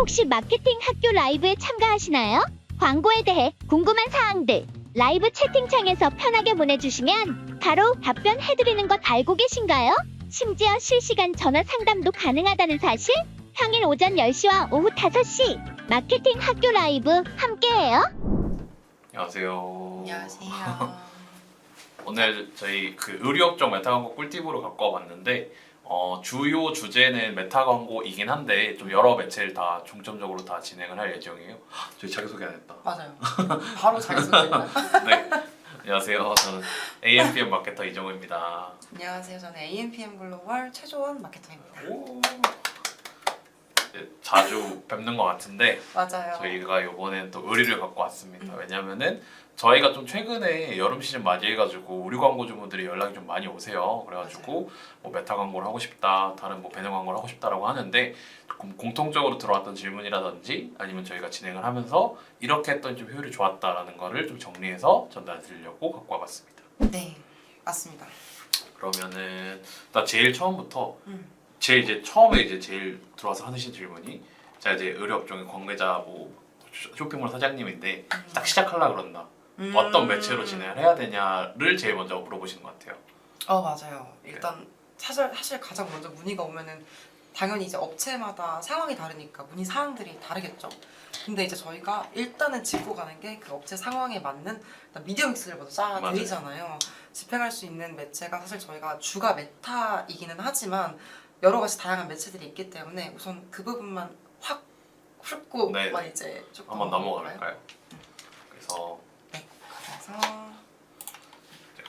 혹시 마케팅 학교 라이브에 참가하시나요? 광고에 대해 궁금한 사항들 라이브 채팅창에서 편하게 보내주시면 바로 답변해드리는 것 알고 계신가요? 심지어 실시간 전화 상담도 가능하다는 사실? 평일 오전 10시와 오후 5시 마케팅 학교 라이브 함께해요. 안녕하세요. 안녕하세요. 오늘 저희 그 의류업종 메타 광고 꿀팁으로 갖고 와봤는데 주요 주제는 메타 광고이긴 한데 좀 여러 매체를 다 중점적으로 다 진행을 할 예정이에요. 저희 자기소개 안 했다. 맞아요. 바로 자기소개했나요? 네. 안녕하세요. 저는 AMPM 마케터 이정우입니다. 안녕하세요. 저는 AMPM 글로벌 최조원 마케터입니다. 오. 네, 자주 뵙는 것 같은데 맞아요. 저희가 이번엔 또 의류를 갖고 왔습니다. 왜냐면은 저희가 좀 최근에 여름 시즌 맞이해가지고 의류 광고 주문들이 연락이 좀 많이 오세요. 그래가지고 뭐 메타 광고를 하고 싶다, 다른 뭐 배너 광고를 하고 싶다라고 하는데 공통적으로 들어왔던 질문이라든지 아니면 저희가 진행을 하면서 이렇게 했더니 좀 효율이 좋았다라는 거를 좀 정리해서 전달드리려고 갖고 와봤습니다. 네, 맞습니다. 그러면은 나 제일 처음부터 이제 처음에 이제 제일 들어와서 하신 질문이 제가 이제 의류 업종의 관계자 뭐 쇼핑몰 사장님인데 딱 시작하려고 그런다. 어떤 매체로 진행을 해야 되냐를 제일 먼저 물어보시는 것 같아요. 맞아요. 일단 사실 가장 먼저 문의가 오면은 당연히 이제 업체마다 상황이 다르니까 문의 사항들이 다르겠죠. 근데 이제 저희가 일단은 짚고 가는 게 그 업체 상황에 맞는 미디어 믹스를 먼저 짜드리잖아요. 집행할 수 있는 매체가 사실 저희가 주가 메타이기는 하지만 여러 가지 다양한 매체들이 있기 때문에 우선 그 부분만 확 훑고 네. 이제 조금 한번 넘어가 볼까요? 그래서 그래서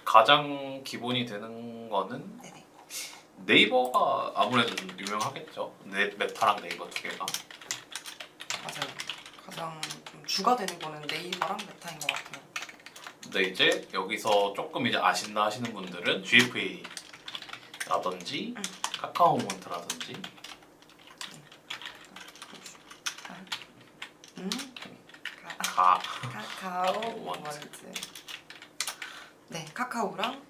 가장 기본이 되는 거는 네네. 네이버가 아무래도 좀 유명하겠죠. 메타랑 네이버 두 개가. 맞아요. 가장 좀 주가 되는 거는 네이버랑 메타인 것 같아요. 근데 이제 여기서 조금 이제 아신다 하시는 분들은 GFA라든지 카카오몬트라든지 카카오 몬트. 몬트. 네, 카카오랑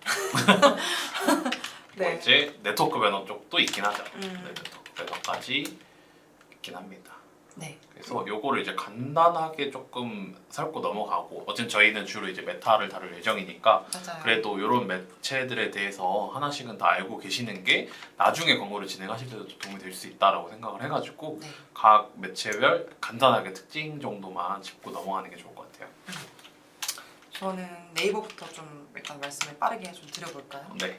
뭐 네. 이제 네트워크 배너 쪽도 있긴 하죠. 음. 네, 네트워크 배너까지 있긴 합니다. 네. 그래서 요거를 이제 간단하게 조금 살고 넘어가고 어쨌든 저희는 주로 이제 메타를 다룰 예정이니까 맞아요. 그래도 이런 매체들에 대해서 하나씩은 다 알고 계시는 게 나중에 광고를 진행하실 때도 도움이 될 수 있다라고 생각을 해가지고 네. 각 매체별 간단하게 특징 정도만 짚고 넘어가는 게 좋을 것 같아요. 저는 네이버부터 좀 일단 말씀을 빠르게 좀 드려볼까요? 네,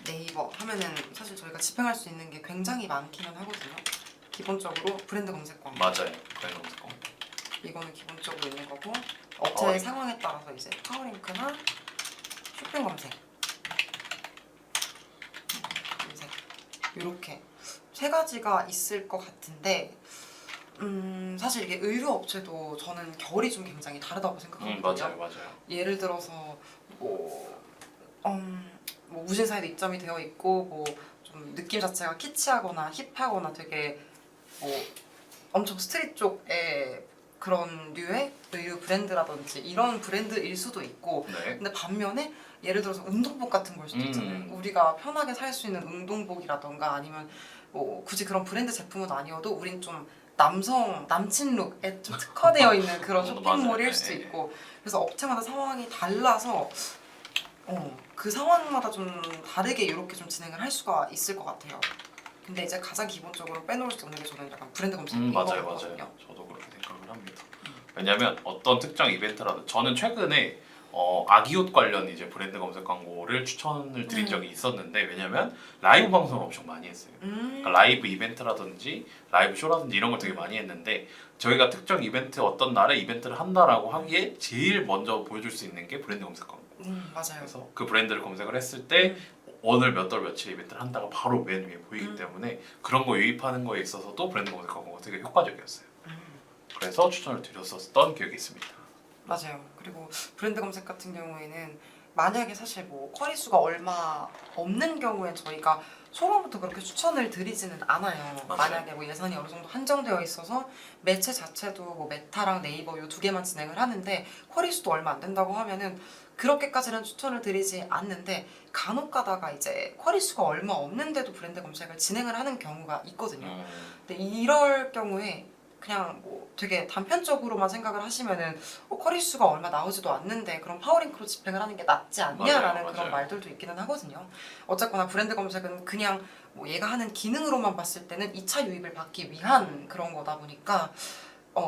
네이버 하면은 사실 저희가 집행할 수 있는 게 굉장히 많기는 하거든요. 기본적으로 브랜드 검색 광고. 맞아요. 그런 검색 광고. 이거는 기본적으로 있는 거고 업체의 상황에 따라서 이제 파워링크나 쇼핑 검색 이렇게 세 가지가 있을 것 같은데 사실 이게 의류 업체도 저는 결이 좀 굉장히 다르다고 생각하거든요. 맞아요. 예를 들어서 뭐 무신사에도 입점이 되어 있고 뭐 좀 느낌 자체가 키치하거나 힙하거나 되게 뭐 엄청 스트릿 쪽의 그런 류의 의류 브랜드라든지 이런 브랜드일 수도 있고 네. 근데 반면에 예를 들어서 운동복 같은 걸 수도 있잖아요. 우리가 편하게 살 수 있는 운동복이라던가 아니면 뭐 굳이 그런 브랜드 제품은 아니어도 우린 좀 남친 룩에 좀 특화되어 있는 그런 쇼핑몰일 맞아요. 수도 있고 그래서 업체마다 상황이 달라서 그 상황마다 좀 다르게 이렇게 좀 진행을 할 수가 있을 것 같아요. 근데 이제 가장 기본적으로 빼놓을 수 없는 게 저는 약간 브랜드 검색인 것 맞아요. 같거든요. 저도 그렇게 생각을 합니다. 왜냐면 어떤 특정 이벤트라도 저는 최근에 아기옷 관련 이제 브랜드 검색 광고를 추천을 드린 적이 있었는데 왜냐면 라이브 방송을 엄청 많이 했어요. 그러니까 라이브 이벤트라든지 라이브 쇼라든지 이런 걸 되게 많이 했는데 저희가 특정 이벤트 어떤 날에 이벤트를 한다라고 하기에 제일 먼저 보여줄 수 있는 게 브랜드 검색 광고. 맞아요. 그래서 그 브랜드를 검색을 했을 때 오늘 몇 월 며칠 이벤트를 한다가 바로 맨 위에 보이기 때문에 그런 거 유입하는 거에 있어서도 브랜드 검색 광고가 되게 효과적이었어요. 그래서 추천을 드렸었던 기억이 있습니다. 맞아요. 그리고 브랜드 검색 같은 경우에는 만약에 사실 뭐 쿼리 수가 얼마 없는 경우엔 저희가 초반부터 그렇게 추천을 드리지는 않아요. 맞아요. 만약에 뭐 예산이 어느 정도 한정되어 있어서 매체 자체도 뭐 메타랑 네이버 요 두 개만 진행을 하는데 쿼리 수도 얼마 안 된다고 하면은 그렇게까지는 추천을 드리지 않는데 간혹 가다가 이제 쿼리 수가 얼마 없는데도 브랜드 검색을 진행을 하는 경우가 있거든요. 근데 이럴 경우에 그냥 뭐 되게 단편적으로만 생각을 하시면은 쿼리 수가 얼마 나오지도 않는데 그럼 파워링크로 집행을 하는 게 낫지 않냐라는 맞아요. 그런 말들도 있기는 하거든요. 어쨌거나 브랜드 검색은 그냥 뭐 얘가 하는 기능으로만 봤을 때는 2차 유입을 받기 위한 그런 거다 보니까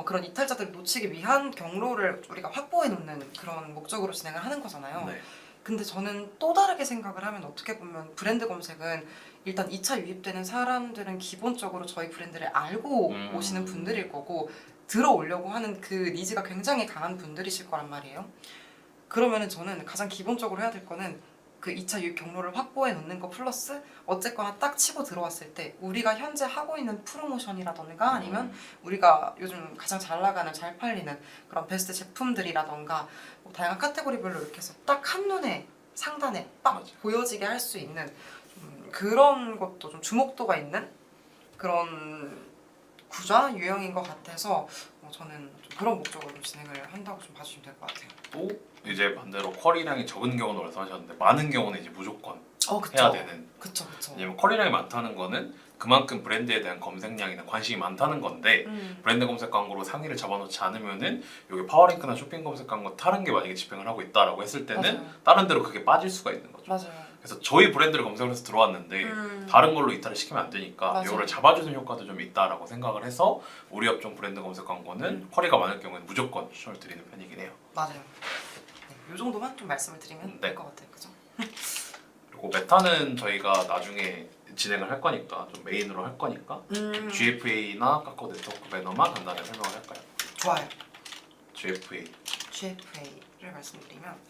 그런 이탈자들을 놓치기 위한 경로를 우리가 확보해 놓는 그런 목적으로 진행을 하는 거잖아요. 네. 근데 저는 또 다르게 생각을 하면 어떻게 보면 브랜드 검색은 일단 2차 유입되는 사람들은 기본적으로 저희 브랜드를 알고 오시는 분들일 거고 들어오려고 하는 그 니즈가 굉장히 강한 분들이실 거란 말이에요. 그러면은 저는 가장 기본적으로 해야 될 거는 그 2차 유입 경로를 확보해 놓는 거 플러스 어쨌거나 딱 치고 들어왔을 때 우리가 현재 하고 있는 프로모션이라던가 아니면 우리가 요즘 가장 잘 나가는 잘 팔리는 그런 베스트 제품들이라던가 뭐 다양한 카테고리별로 이렇게 해서 딱 한눈에 상단에 딱 맞아요. 보여지게 할 수 있는 그런 것도 좀 주목도가 있는 그런 구조와 유형인 것 같아서 저는 좀 그런 목적으로 좀 진행을 한다고 좀 봐주시면 될 것 같아요. 또 이제 반대로 쿼리량이 적은 경우는 말씀하셨는데 많은 경우는 이제 무조건 그쵸. 해야 되는. 그쵸. 왜냐면 쿼리량이 많다는 거는 그만큼 브랜드에 대한 검색량이나 관심이 많다는 건데 브랜드 검색 광고로 상위를 잡아놓지 않으면은 여기 파워링크나 쇼핑 검색 광고 다른 게 만약에 집행을 하고 있다라고 했을 때는 맞아요. 다른 데로 그게 빠질 수가 있는 거죠. 맞아요. 그래서 저희 브랜드를 검색을 해서 들어왔는데 다른 걸로 이탈을 시키면 안 되니까 맞아요. 이거를 잡아주는 효과도 좀 있다라고 생각을 해서 우리 업종 브랜드 검색 광고는 쿼리가 많을 경우에는 무조건 추천을 드리는 편이긴 해요. 맞아요. 네, 이 정도만 좀 말씀을 드리면 네. 될 것 같아요. 그죠? 그리고 메타는 저희가 나중에 진행을 할 거니까 좀 메인으로 할 거니까 GFA나 카카오 네트워크 배너만 간단히 설명을 할까요? 좋아요. GFA GFA를 말씀드리면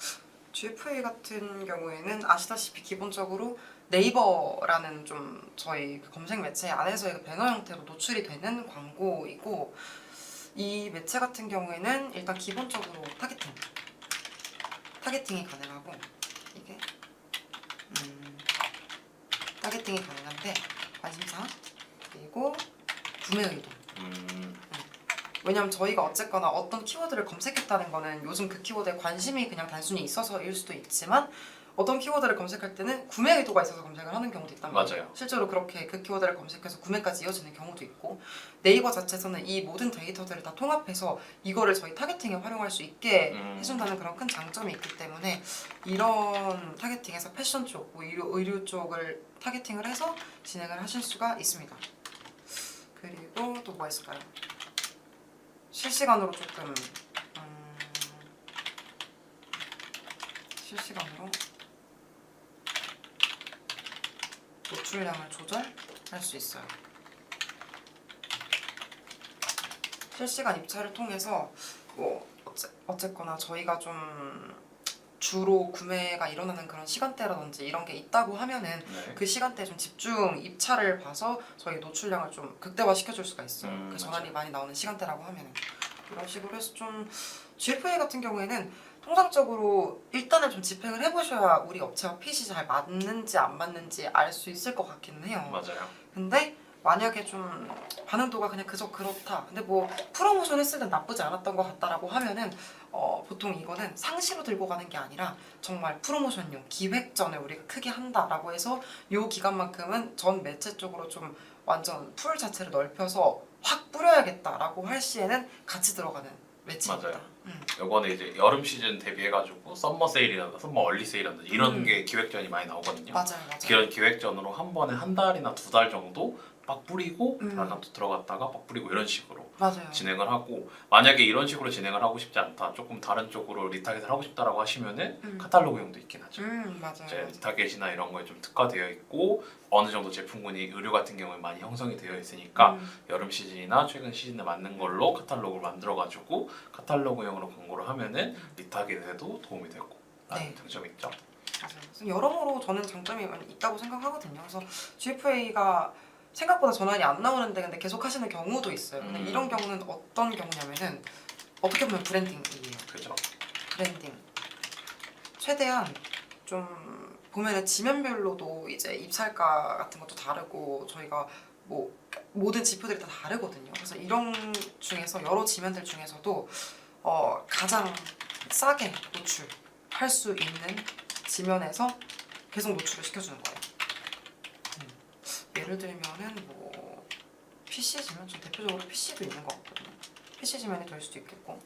GFA 같은 경우에는 아시다시피 기본적으로 네이버라는 좀 저희 그 검색 매체 안에서의 그 배너 형태로 노출이 되는 광고이고 이 매체 같은 경우에는 일단 기본적으로 타겟팅이 가능하고 이게 타겟팅이 가능한데 관심사 그리고 구매 의도 왜냐면 저희가 어쨌거나 어떤 키워드를 검색했다는 거는 요즘 그 키워드에 관심이 그냥 단순히 있어서일 수도 있지만 어떤 키워드를 검색할 때는 구매 의도가 있어서 검색을 하는 경우도 있단 말이에요. 맞아요. 실제로 그렇게 그 키워드를 검색해서 구매까지 이어지는 경우도 있고 네이버 자체에서는 이 모든 데이터들을 다 통합해서 이거를 저희 타겟팅에 활용할 수 있게 해준다는 그런 큰 장점이 있기 때문에 이런 타겟팅에서 패션 쪽, 뭐 의류 쪽을 타겟팅을 해서 진행을 하실 수가 있습니다. 그리고 또 뭐가 있을까요? 실시간으로 조금 실시간으로 노출량을 조절할 수 있어요. 실시간 입찰을 통해서 뭐 어쨌거나 저희가 좀 주로 구매가 일어나는 그런 시간대라든지 이런 게 있다고 하면은 네. 그 시간대에 좀 집중 입찰을 봐서 저희 노출량을 좀 극대화시켜줄 수가 있어요. 그 전환이 많이 나오는 시간대라고 하면은 이런 식으로 해서 좀 GFA 같은 경우에는 통상적으로 일단은 좀 집행을 해보셔야 우리 업체와 핏이 잘 맞는지 안 맞는지 알 수 있을 것 같기는 해요. 맞아요. 근데 만약에 좀 반응도가 그냥 그저 그렇다. 근데 뭐 프로모션 했을 땐 나쁘지 않았던 것 같다라고 하면은 보통 이거는 상시로 들고 가는 게 아니라 정말 프로모션용 기획전을 우리가 크게 한다라고 해서 요 기간만큼은 전 매체 쪽으로 좀 완전 풀 자체를 넓혀서 확 뿌려야겠다라고 할 시에는 같이 들어가는 매체입니다. 맞아요. 요번에 이제 여름 시즌 대비해가지고 썸머 세일이라든가 썸머 얼리 세일이라든가 이런 게 기획전이 많이 나오거든요. 맞아요. 그런 기획전으로 한 번에 한 달이나 두 달 정도 막 뿌리고 다음 또 들어갔다가 막 뿌리고 이런 식으로 맞아요. 진행을 하고 만약에 이런 식으로 진행을 하고 싶지 않다 조금 다른 쪽으로 리타겟을 하고 싶다라고 하시면은 카탈로그형도 있긴 하죠. 맞아요. 이제 리타겟이나 이런 거에 좀 특화되어 있고 어느 정도 제품군이 의류 같은 경우에 많이 형성이 되어 있으니까 여름 시즌이나 최근 시즌에 맞는 걸로 카탈로그를 만들어가지고 카탈로그형으로 광고를 하면은 리타겟에도 도움이 되고 라는 네. 장점이 있죠. 맞아요. 여러모로 저는 장점이 많이 있다고 생각하거든요. 그래서 GFA가 생각보다 전환이 안 나오는데 근데 계속 하시는 경우도 있어요. 근데 이런 경우는 어떤 경우냐면은 어떻게 보면 브랜딩이에요. 그죠. 브랜딩. 최대한 좀 보면은 지면별로도 이제 입찰가 같은 것도 다르고 저희가 뭐 모든 지표들이 다 다르거든요. 그래서 이런 중에서 여러 지면들 중에서도 가장 싸게 할 수 있는 지면에서 계속 노출을 시켜주는 거예요. 예를 들면은 뭐 PC 지면, 좀 대표적으로 PC도 있는 것 같거든요. PC 지면이 될 수도 있겠고.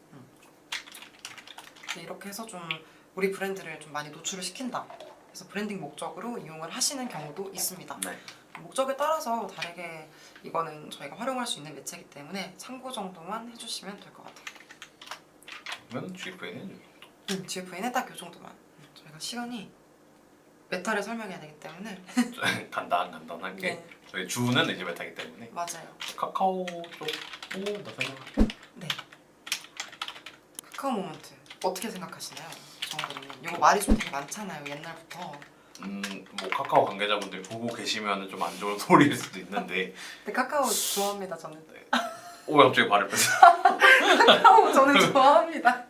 이렇게 해서 좀 우리 브랜드를 좀 많이 노출을 시킨다. 그래서 브랜딩 목적으로 이용을 하시는 경우도 있습니다. 네. 목적에 따라서 다르게 이거는 저희가 활용할 수 있는 매체이기 때문에 참고 정도만 해주시면 될 것 같아요. 그러면 GF에는 GF에는 딱 이 정도만. 저희가 시간이 메타를 설명해야 되기 때문에 간단하게 네. 저희 주는 이제 메타이기 때문에 맞아요. 카카오 쪽도 나 생각. 네. 카카오 모먼트 어떻게 생각하시나요? 정부님 이거 말이 좀 되게 많잖아요 옛날부터. 뭐 카카오 관계자분들 보고 계시면 좀 안 좋은 소리일 수도 있는데 근데 카카오 좋아합니다 저는. 오 갑자기 발을 뺐어. 카카오 저는 좋아합니다.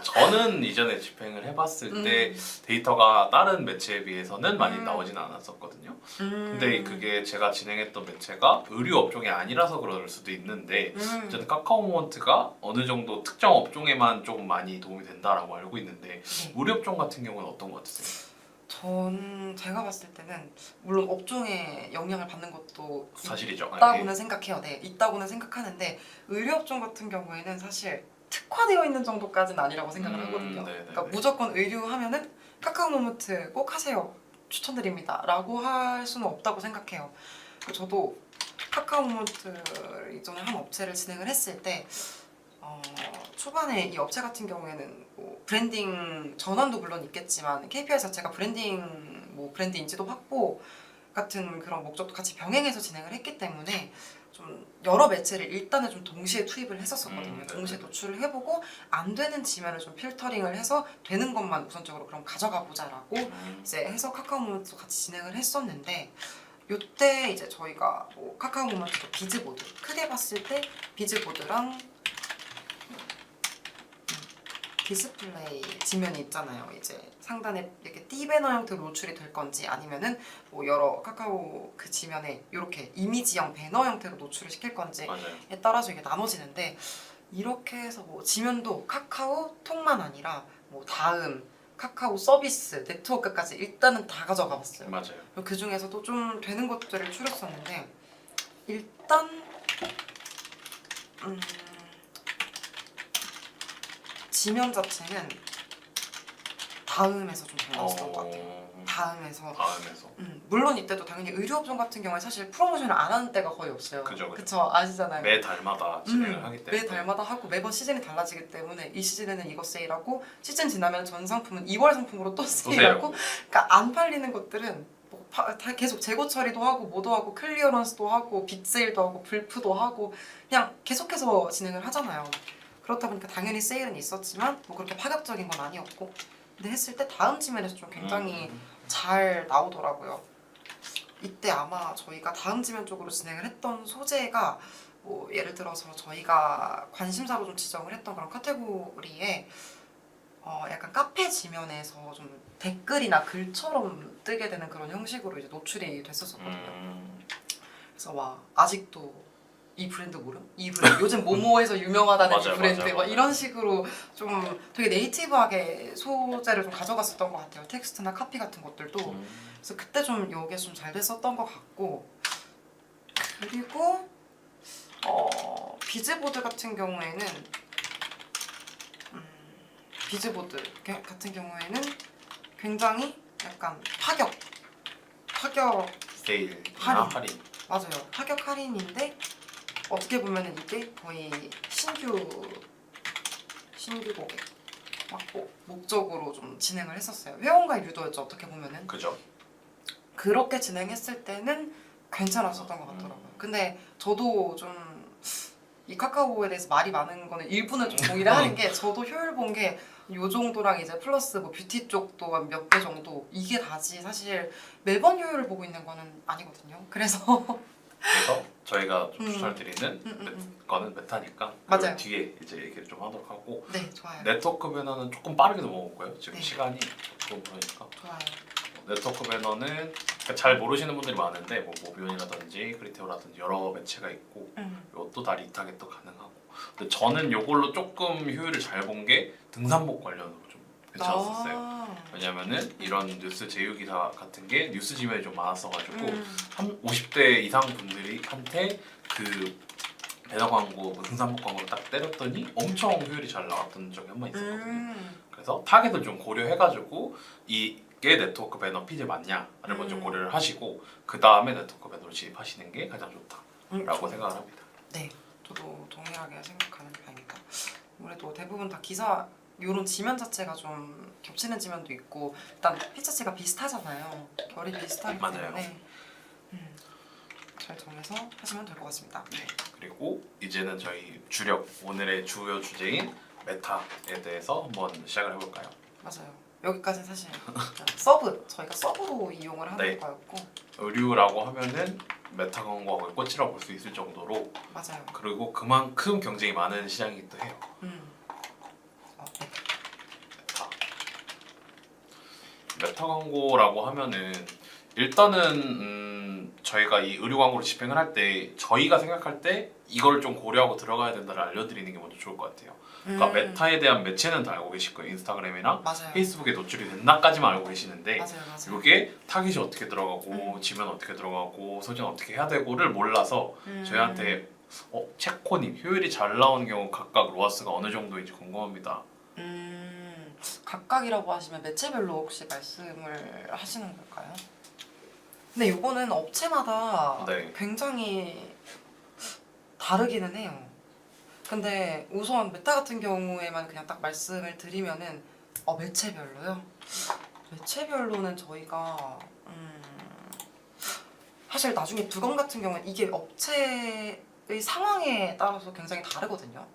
저는 이전에 집행을 해봤을 때 데이터가 다른 매체에 비해서는 많이 나오진 않았었거든요. 근데 그게 제가 진행했던 매체가 의류 업종이 아니라서 그럴 수도 있는데 저는 카카오 모먼트가 어느 정도 특정 업종에만 조금 많이 도움이 된다라고 알고 있는데 네. 의류 업종 같은 경우는 어떤 것 같으세요? 전 제가 봤을 때는 물론 업종에 영향을 받는 것도 사실이죠. 있다고는 생각해요. 네, 있다고는 생각하는데 의류업종 같은 경우에는 사실 특화되어 있는 정도까지는 아니라고 생각을 하거든요. 네네네. 그러니까 무조건 의류 하면은 카카오 모먼트 꼭 하세요. 추천드립니다. 라고 할 수는 없다고 생각해요. 저도 카카오 모먼트를 이전에 한 업체를 진행을 했을 때 초반에 이 업체 같은 경우에는 뭐 브랜딩 전환도 물론 있겠지만 KPI 자체가 브랜딩 뭐 브랜드 인지도 확보 같은 그런 목적도 같이 병행해서 진행을 했기 때문에 좀 여러 매체를 일단은 좀 동시에 투입을 했었거든요. 동시에 노출을 해보고 안 되는 지면을 좀 필터링을 해서 되는 것만 우선적으로 그럼 가져가 보자라고 이제 해서 카카오 모먼트도 같이 진행을 했었는데 요때 이제 저희가 뭐 카카오 모먼트 비즈보드 크게 봤을 때 비즈보드랑 디스플레이 지면이 있잖아요. 이제 상단에 이렇게 띠배너 형태로 노출이 될 건지 아니면은 뭐 여러 카카오 그 지면에 이렇게 이미지형 배너 형태로 노출을 시킬 건지에 맞아요. 따라서 이게 나눠지는데 이렇게 해서 뭐 지면도 카카오 통만 아니라 뭐 다음 카카오 서비스 네트워크까지 일단은 다 가져가 봤어요. 맞아요. 그 중에서도 좀 되는 것들을 추렸었는데 일단 지면 자체는 다음에서 좀 잘 나왔던 것 같아요. 다음에서 물론 이때도 당연히 의류업종 같은 경우에 사실 프로모션을 안 하는 때가 거의 없어요. 그쵸 아시잖아요. 매 달마다 진행을 하기 때문에 매 달마다 하고 매번 시즌이 달라지기 때문에 이 시즌에는 이거 세일하고 시즌 지나면 전 상품은 2월 상품으로 또 세일하고 그러니까 안 팔리는 것들은 뭐 다 계속 재고 처리도 하고 뭐도 하고 클리어런스도 하고 빅세일도 하고 불프도 하고 그냥 계속해서 진행을 하잖아요. 그렇다 보니까 당연히 세일은 있었지만 뭐 그렇게 파격적인 건 아니었고 근데 했을 때 다음 지면에서 좀 굉장히 잘 나오더라고요. 이때 아마 저희가 다음 지면 쪽으로 진행을 했던 소재가 뭐 예를 들어서 저희가 관심사로 좀 지정을 했던 그런 카테고리에 약간 카페 지면에서 좀 댓글이나 글처럼 뜨게 되는 그런 형식으로 이제 노출이 됐었거든요. 그래서 와 아직도 이 브랜드 모름? 이 브랜드 요즘 모모에서 유명하다는 이 브랜드 막 이런 식으로 좀 되게 네이티브하게 소재를 좀 가져갔었던 것 같아요. 텍스트나 카피 같은 것들도. 그래서 그때 좀 이게 좀 잘 됐었던 것 같고 그리고 비즈보드 같은 경우에는 비즈보드 같은 경우에는 굉장히 약간 파격 세일 할인 맞아요. 파격 할인인데 어떻게 보면은 이게 거의 신규 고객 확보 목적으로 좀 진행을 했었어요. 회원가입 유도였죠. 어떻게 보면은. 그죠. 그렇게 진행했을 때는 괜찮았었던 것 같더라고요. 근데 저도 좀 이 카카오에 대해서 말이 많은 거는 일부는 좀 동의를 하는 게 저도 효율 본 게 요 정도랑 이제 플러스 뭐 뷰티 쪽도 몇 개 정도 이게 다지 사실 매번 효율을 보고 있는 거는 아니거든요. 그래서 저희가 좀 추천드리는 거는 메타니까 맞아요. 뒤에 이제 얘기를 좀 하도록 하고 네 좋아요. 네트워크 배너는 조금 빠르게 넘어올까요? 지금 네. 시간이 조금 그러니까 좋아요. 네트워크 배너는 잘 모르시는 분들이 많은데 뭐 모비온이라든지 크리테오라든지 여러 매체가 있고 이것도 다 리타겟도 가능하고 근데 저는 이걸로 조금 효율을 잘 본 게 등산복 관련으로 좀 괜찮았었어요. 아. 왜냐면은 이런 뉴스 제휴 기사 같은 게 뉴스 지면이 좀 많았어가지고 음. 한 50대 이상 분들이 한테 그 배너 광고, 뭐 등산복 광고를 딱 때렸더니 엄청 효율이 잘 나왔던 적이 한 번 있었거든요. 그래서 타겟을 좀 고려해가지고 이게 네트워크 배너 피즈 맞냐를 먼저 고려를 하시고 그 다음에 네트워크 배너로 진입하시는 게 가장 좋다라고 생각을 합니다. 네, 저도 동일하게 생각하는 편입니다. 아무래도 대부분 다 기사 이런 지면 자체가 좀 겹치는 지면도 있고 일단 피 자체가 비슷하잖아요. 결이 비슷하기 맞아요. 때문에 잘 정해서 하시면 될 것 같습니다. 네. 그리고 이제는 저희 주력 오늘의 주요 주제인 메타에 대해서 한번 시작을 해볼까요? 맞아요. 여기까지 사실 서브 저희가 서브로 이용을 하는 네. 거였고 의류라고 하면은 메타 광고하고 꽃이라고 볼 수 있을 정도로 맞아요. 그리고 그만큼 경쟁이 많은 시장이기도 해요. 네. 메타. 메타 광고라고 하면은 일단은 저희가 이 의류 광고를 집행을 할 때 저희가 생각할 때 이걸 좀 고려하고 들어가야 된다를 알려드리는 게 먼저 좋을 것 같아요. 그러니까 메타에 대한 매체는 다 알고 계실 거예요. 인스타그램이랑 맞아요. 페이스북에 노출이 된다까지만 알고 계시는데 맞아요. 이게 타깃이 어떻게 들어가고 지면 어떻게 들어가고 소진 어떻게 해야 되고를 몰라서 저희한테 체코님 효율이 잘 나오는 경우 각각 로아스가 어느 정도인지 궁금합니다. 각각이라고 하시면 매체별로 혹시 말씀을 하시는 걸까요? 근데 이거는 업체마다 네. 굉장히 다르기는 해요. 근데 우선 메타 같은 경우에만 그냥 딱 말씀을 드리면은 매체별로요? 매체별로는 저희가 사실 나중에 두검 같은 경우는 이게 업체의 상황에 따라서 굉장히 다르거든요.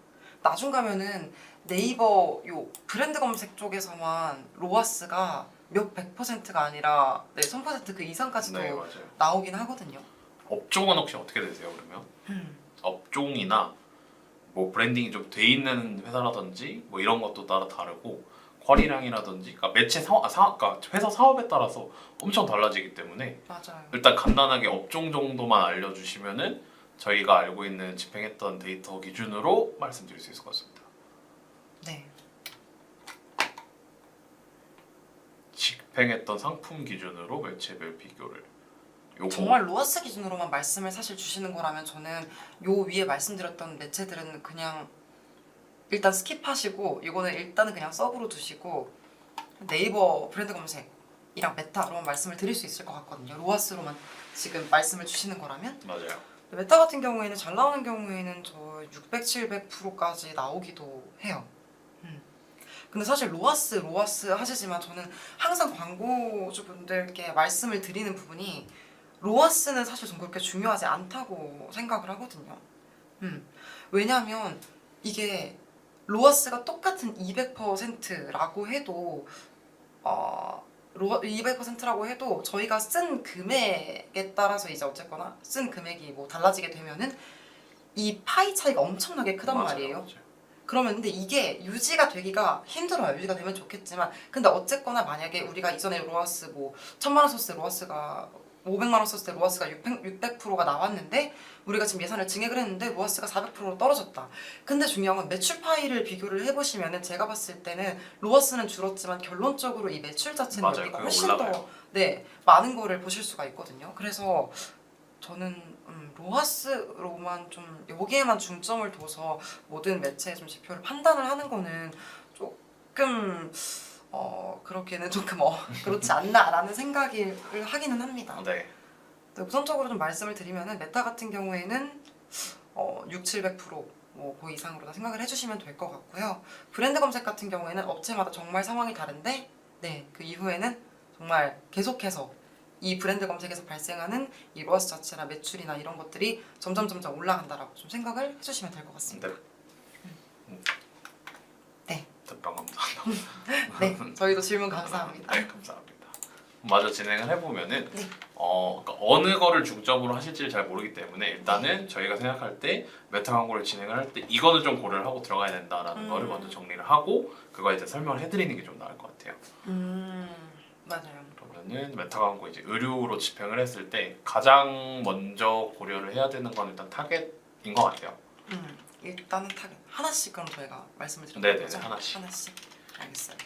나중 가면은 네이버 요 브랜드 검색 쪽에서만 로아스가 몇 100%가 아니라 1000% 그 이상까지도 네 맞아요. 나오긴 하거든요. 업종은 혹시 어떻게 되세요 그러면? 업종이나 뭐 브랜딩이 좀 돼 있는 회사라든지 뭐 이런 것도 따라 다르고 쿼리량이라든지 그러니까 매체 그러니까 회사 사업에 따라서 엄청 달라지기 때문에 맞아요. 일단 간단하게 업종 정도만 알려주시면은 저희가 알고 있는 집행했던 데이터 기준으로 말씀드릴 수 있을 것 같습니다. 네. 집행했던 상품 기준으로 매체별 비교를 요거 정말 로아스 기준으로만 말씀을 사실 주시는 거라면 저는 요 위에 말씀드렸던 매체들은 그냥 일단 스킵하시고 이거는 일단은 그냥 서브로 두시고 네이버 브랜드 검색이랑 메타로만 말씀을 드릴 수 있을 것 같거든요. 로아스로만 지금 말씀을 주시는 거라면 맞아요. 메타 같은 경우에는 잘 나오는 경우에는 저 600, 700%까지 나오기도 해요. 근데 사실 로아스 하시지만 저는 항상 광고주분들께 말씀을 드리는 부분이 로아스는 사실 전 그렇게 중요하지 않다고 생각을 하거든요. 왜냐하면 이게 로아스가 똑같은 200%라고 해도 200%라고 해도 저희가 쓴 금액에 따라서 이제 어쨌거나 쓴 금액이 뭐 달라지게 되면은 이 파이 차이가 엄청나게 크단 맞아요, 말이에요. 맞아요. 그러면 근데 이게 유지가 되기가 힘들어요. 유지가 되면 좋겠지만 근데 어쨌거나 만약에 우리가 이전에 로아스 뭐 1000만 원 썼을 때 로아스가 500만 원 썼을 때 로아스가 600%가 나왔는데 우리가 지금 예산을 증액을 했는데 로아스가 400%로 떨어졌다. 근데 중요한 건 매출 파이를 비교를 해보시면은 제가 봤을 때는 로아스는 줄었지만 결론적으로 이 매출 자체는 맞아요. 여기가 그게 훨씬 올라가요. 더 많은 거를 보실 수가 있거든요. 그래서 저는 로아스로만 좀 여기에만 중점을 둬서 모든 매체의 좀 지표를 판단을 하는 거는 조금 그렇게는 조금 그렇지 않나라는 생각을 하기는 합니다. 네. 근데 우선적으로 좀 말씀을 드리면은 메타 같은 경우에는 6, 700%뭐 그 이상으로 생각을 해주시면 될 것 같고요. 브랜드 검색 같은 경우에는 업체마다 정말 상황이 다른데 그 이후에는 정말 계속해서 이 브랜드 검색에서 발생하는 이 로아스 자체나 매출이나 이런 것들이 점점 올라간다라고 좀 생각을 해주시면 될 것 같습니다. 네. 답변 감사합니다. 네, 저희도 질문 감사합니다. 네, 감사합니다. 마저 진행을 해보면은 네. 그러니까 어느 거를 중점으로 하실지를 잘 모르기 때문에 일단은 저희가 생각할 때 메타 광고를 진행을 할 때 이거는 좀 고려를 하고 들어가야 된다라는 거를 먼저 정리를 하고 그거 이제 설명을 해드리는 게 좀 나을 것 같아요. 맞아요. 그러면은 메타 광고 이제 의류로 집행을 했을 때 가장 먼저 고려를 해야 되는 건 일단 타겟인 것 같아요. 일단은 타겟 하나씩 그럼 저희가 말씀을 네네, 드려볼까요? 하나씩. 하나씩. 알겠어요.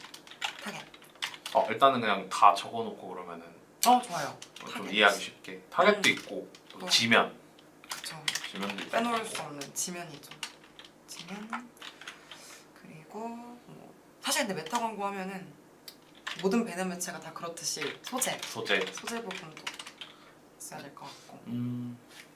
타겟. 일단은 그냥 다 적어놓고 그러면은 좋아요. 좀 타겟. 이해하기 쉽게 타겟도 있고 또 또. 지면 그쵸. 지면도 있고 빼놓을 수 없는 지면이죠. 지면. 그리고 뭐 사실 근데 메타 광고 하면은 모든 배너 매체가 다 그렇듯이 소재 부분도 있어야 될 것 같고.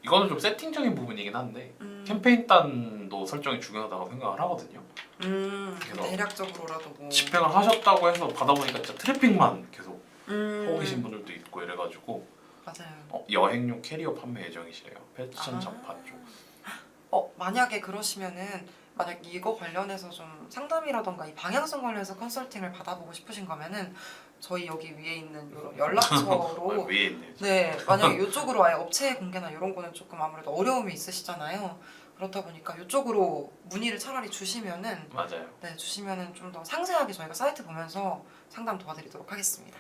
이거는 좀 세팅적인 부분이긴 한데 음. 캠페인단도 설정이 중요하다고 생각을 하거든요. 그래서 대략적으로라도 뭐. 집행을 하셨다고 해서 받아보니까 진짜 트래픽만 계속 하고 계신 음. 분들도 있고 이래가지고 맞아요. 여행용 캐리어 판매 예정이시래요. 패션 아. 잡화 쪽. 만약에 그러시면은 만약 이거 관련해서 좀 상담이라던가 이 방향성 관련해서 컨설팅을 받아보고 싶으신 거면은 저희 여기 위에 있는 이런 연락처로 위에 있네요. 네 만약에 이쪽으로 아예 업체 공개나 이런 거는 조금 아무래도 어려움이 있으시잖아요. 그렇다 보니까 이쪽으로 문의를 차라리 주시면은 맞아요. 네 주시면은 좀 더 상세하게 저희가 사이트 보면서 상담 도와드리도록 하겠습니다.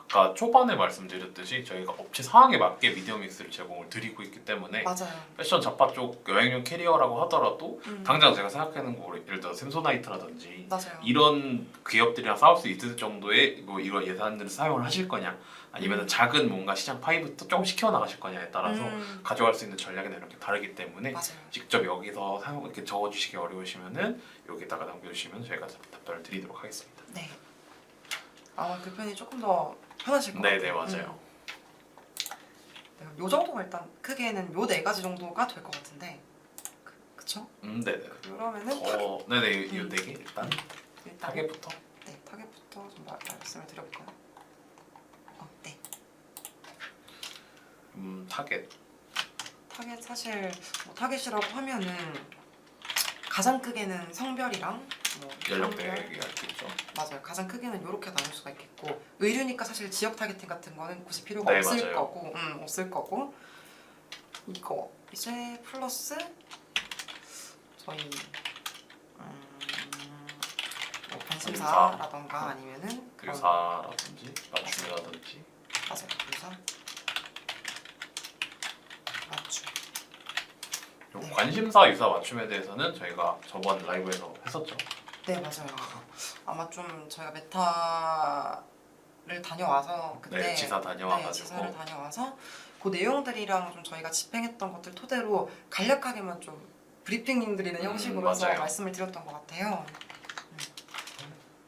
아까 초반에 말씀드렸듯이 저희가 업체 상황에 맞게 미디어 믹스를 제공을 드리고 있기 때문에 맞아요. 패션 잡화 쪽 여행용 캐리어라고 하더라도 음. 당장 제가 생각하는 거 예를 들어 샘소나이트라든지 맞아요. 이런 기업들이랑 싸울 수 있을 정도의 뭐 이런 예산들을 사용을 하실 거냐 아니면 작은 뭔가 시장 파이부터 조금씩 키워나가실 거냐에 따라서 가져갈 수 있는 전략이나 이렇게 다르기 때문에 맞아요. 직접 여기서 사용 이렇게 적어주시기 어려우시면은 여기다가 남겨주시면 저희가 답변을 드리도록 하겠습니다. 네. 아마 그 편이 조금 더 편하실 것 네네 같아요. 맞아요. 네, 요 정도가 일단 크게는 요 네 가지 정도가 될 것 같은데 그쵸? 네네. 그러면은 네네 이 네 개 일단 일단 타겟부터. 네 타겟부터 좀 말씀을 드려볼까요? 네 타겟. 타겟 사실 뭐 타겟이라고 하면은 가장 크게는 성별이랑 뭐 연령대가 성별, 있겠죠. 맞아요. 가장 크게는 이렇게 나눌 수가 있겠고 의류니까 사실 지역 타겟팅 같은 거는 굳이 필요가 네, 없을 맞아요. 거고, 없을 거고 이거 이제 플러스 저희 뭐 관심사라던가 아니면은 그런 유사라든지 맞춤이라든지. 맞아요. 유사 맞춤. 요 네. 관심사 유사 맞춤에 대해서는 저희가 저번 라이브에서 했었죠. 네 맞아요. 아마 좀 저희가 메타를 다녀와서 그때 네, 지사 다녀와가지고. 네, 지사를 다녀와서 그 내용들이랑 좀 저희가 집행했던 것들 토대로 간략하게만 좀 브리핑 드리는 형식으로 해서 맞아요. 말씀을 드렸던 것 같아요.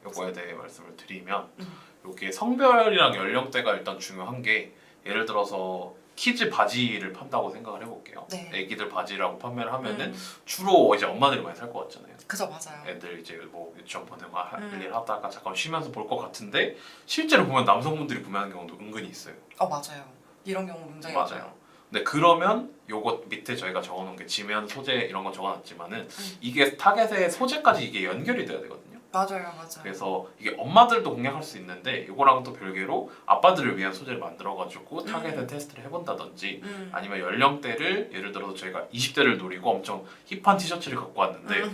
요거에 대해 말씀을 드리면 음. 요게 성별이랑 연령대가 일단 중요한 게 예를 들어서 키즈 바지를 판다고 생각을 해볼게요. 네. 애기들 바지라고 판매를 하면은 주로 이제 엄마들이 많이 살 것 같잖아요. 그죠 맞아요. 애들 이제 뭐 유치원 보내고 할 음. 일 하다가 잠깐 쉬면서 볼 것 같은데 실제로 보면 남성분들이 구매하는 경우도 은근히 있어요. 맞아요. 이런 경우 굉장히 맞아요. 많아요. 근데 그러면 요거 밑에 저희가 적어놓은 게 지면 소재 이런 거 적어놨지만은 이게 타겟의 소재까지 이게 연결이 돼야 되거든요. 맞아요. 그래서 이게 엄마들도 공략할 수 있는데 이거랑 또 별개로 아빠들을 위한 소재를 만들어가지고 타겟에 테스트를 해본다든지 아니면 연령대를 예를 들어서 저희가 20대를 노리고 엄청 힙한 티셔츠를 갖고 왔는데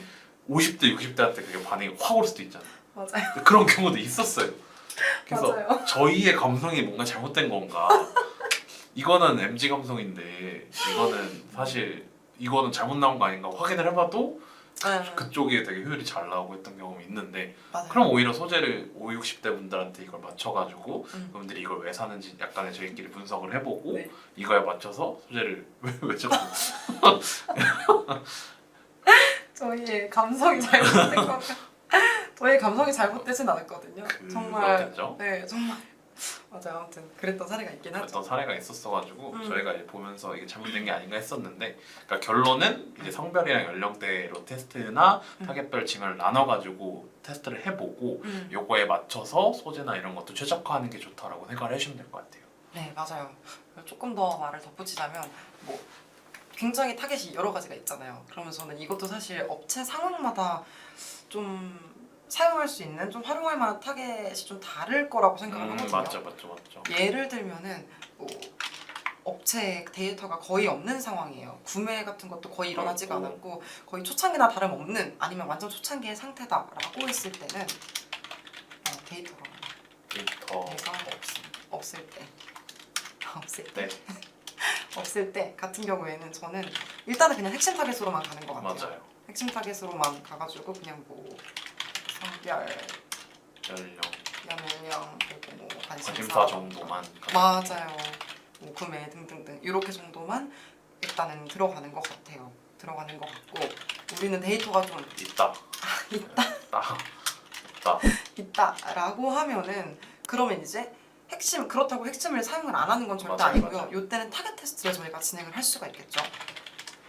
50대, 60대한테 그게 반응이 확 올 수도 있잖아요. 맞아요. 그런 경우도 있었어요. 그래서 맞아요. 저희의 감성이 뭔가 잘못된 건가? 이거는 MG 감성인데 이거는 사실 이거는 잘못 나온 거 아닌가 확인을 해봐도 그쪽에 되게 효율이 잘 나오고 했던 경험이 있는데 맞아요. 그럼 오히려 소재를 5, 60대 분들한테 이걸 맞춰가지고 그분들이 이걸 왜 사는지 약간의 저희끼리 분석을 해보고 네. 이거에 맞춰서 소재를 왜 자꾸 저희의 감성이 잘못된 것 같아요. 저희의 감성이 잘못되진 않았거든요. 정말 그렇겠죠? 네 정말 맞아요. 아무튼 그랬던 사례가 있긴 하죠. 그랬던 사례가 있었어가지고 저희가 이제 보면서 이게 잘못된 게 아닌가 했었는데 그러니까 결론은 이제 성별이랑 연령대로 테스트나 타겟별 지면을 나눠가지고 테스트를 해보고 요거에 맞춰서 소재나 이런 것도 최적화하는 게 좋다라고 생각을 해주시면 될 것 같아요. 네 맞아요. 조금 더 말을 덧붙이자면 뭐 굉장히 타겟이 여러 가지가 있잖아요. 그러면서 저는 이것도 사실 업체 상황마다 좀 사용할 수 있는 좀 활용할 만한 타겟이 좀 다를 거라고 생각을 하거든요. 맞죠. 예를 들면은 뭐 업체 데이터가 거의 없는 상황이에요. 구매 같은 것도 거의 일어나지가 않았고 거의 초창기나 다름없는 아니면 완전 초창기의 상태다라고 했을 때는 데이터가 없을 때 없을 때 같은 경우에는 저는 일단은 그냥 핵심 타겟으로만 가는 것 같아요. 맞아요. 핵심 타겟으로만 가가지고 그냥 뭐 성별 연령, 그리고 뭐 관심사 정도만. 맞아요. 뭐 구매 등등등 이렇게 정도만 일단은 들어가는 것 같아요. 들어가는 것 같고 우리는 데이터가 좀 있다라고 하면은 그러면 이제 그렇다고 핵심을 사용을 안 하는 건 절대 맞아요, 아니고요. 맞아요. 이때는 타겟 테스트를 저희가 진행을 할 수가 있겠죠.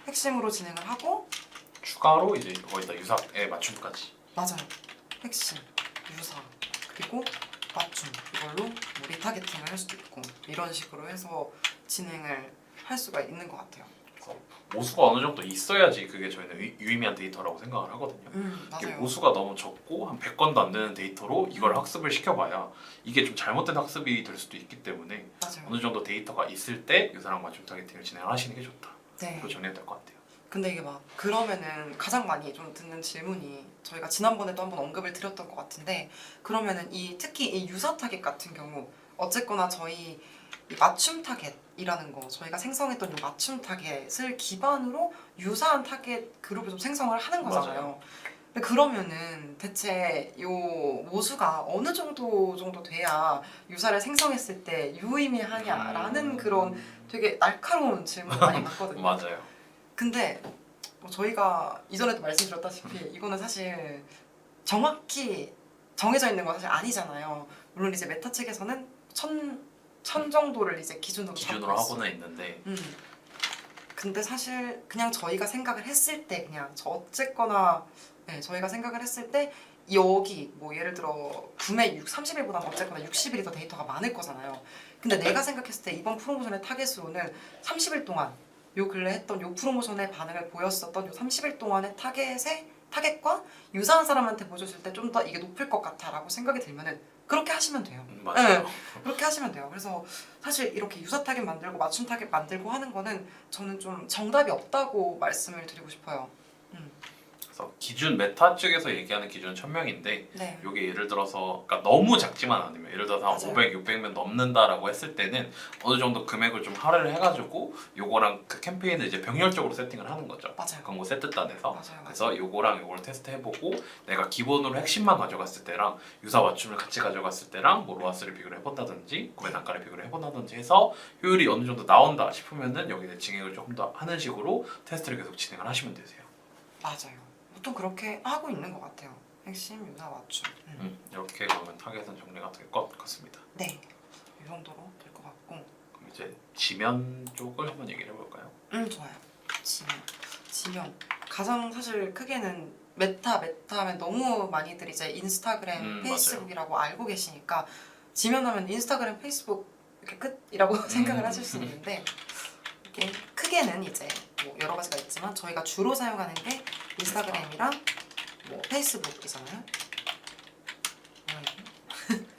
핵심으로 진행을 하고 추가로 이제 거기다 유사에 맞춤까지. 맞아요. 핵심, 유사, 그리고 맞춤 이걸로 뭐 리타겟팅을 할 수도 있고 이런 식으로 해서 진행을 할 수가 있는 것 같아요. 그래서 모수가 어느 정도 있어야지 그게 저희는 유의미한 데이터라고 생각을 하거든요. 이게 맞아요. 모수가 너무 적고 한 100건도 안 되는 데이터로 이걸 학습을 시켜봐야 이게 좀 잘못된 학습이 될 수도 있기 때문에 맞아요. 어느 정도 데이터가 있을 때 유사랑 맞춤 타겟팅을 진행을 하시는 게 좋다. 네. 그로 정리가 될 것 같아요. 근데 이게 막 그러면은 가장 많이 좀 듣는 질문이 저희가 지난번에도 한번 언급을 드렸던 것 같은데 그러면은 특히 이 유사 타겟 같은 경우 어쨌거나 저희 이 맞춤 타겟이라는 거 저희가 생성했던 이 맞춤 타겟을 기반으로 유사한 타겟 그룹을 좀 생성을 하는 거잖아요. 맞아요. 근데 그러면은 대체 요 모수가 어느 정도 돼야 유사를 생성했을 때 유의미하냐라는 그런 되게 날카로운 질문을 많이 받거든요. 맞아요. 근데 뭐 저희가 이전에도 말씀드렸다시피 이거는 사실 정확히 정해져 있는 건 사실 아니잖아요. 물론 이제 메타 책에서는 천 정도를 이제 기준으로 잡고 있어요. 하고는 있는데 근데 사실 그냥 저희가 생각을 했을 때 그냥 어쨌거나 저희가 생각을 했을 때 여기 뭐 예를 들어 구매 30일보다는 어쨌거나 60일이 더 데이터가 많을 거잖아요. 근데 내가 생각했을 때 이번 프로모션의 타겟으로는 30일 동안 요 근래 했던 요 프로모션의 반응을 보였었던 요 30일 동안의 타겟과 유사한 사람한테 보여줬을 때 좀 더 이게 높을 것 같아라고 생각이 들면은 그렇게 하시면 돼요. 맞아요. 네, 그렇게 하시면 돼요. 그래서 사실 이렇게 유사 타겟 만들고 맞춤 타겟 만들고 하는 거는 저는 좀 정답이 없다고 말씀을 드리고 싶어요. 그래서 기준 메타 측에서 얘기하는 기준은 1000명인데 네. 이게 예를 들어서 그러니까 너무 작지만 않으면 예를 들어서 한 맞아요. 500, 600명 넘는다라고 했을 때는 어느 정도 금액을 좀 할애를 해가지고 요거랑 그 캠페인을 이제 병렬적으로 세팅을 하는 거죠. 맞아요. 광고 세트단에서. 맞아요. 그래서 요거랑 요걸 테스트해보고 내가 기본으로 핵심만 가져갔을 때랑 유사 맞춤을 같이 가져갔을 때랑 뭐 로아스를 비교를 해본다든지 구매 단가를 비교를 해본다든지 해서 효율이 어느 정도 나온다 싶으면은 여기에 증액을 조금 더 하는 식으로 테스트를 계속 진행을 하시면 되세요. 맞아요. 보통 그렇게 하고 있는 것 같아요. 핵심, 유사, 맞춤. 이렇게 그러면 타겟은 정리가 될 것 같습니다. 네, 이 정도로 될 것 같고. 그럼 이제 지면 쪽을 한번 얘기를 해볼까요? 좋아요. 지면. 가장 사실 크게는 메타 하면 너무 많이들 이제 인스타그램, 페이스북이라고 알고 계시니까 지면하면 인스타그램, 페이스북 이렇게 끝이라고 생각을 하실 수 있는데 이게 크게는 이제 뭐 여러 가지가 있지만 저희가 주로 사용하는 게 인스타그램이랑 뭐 페이스북이잖아요.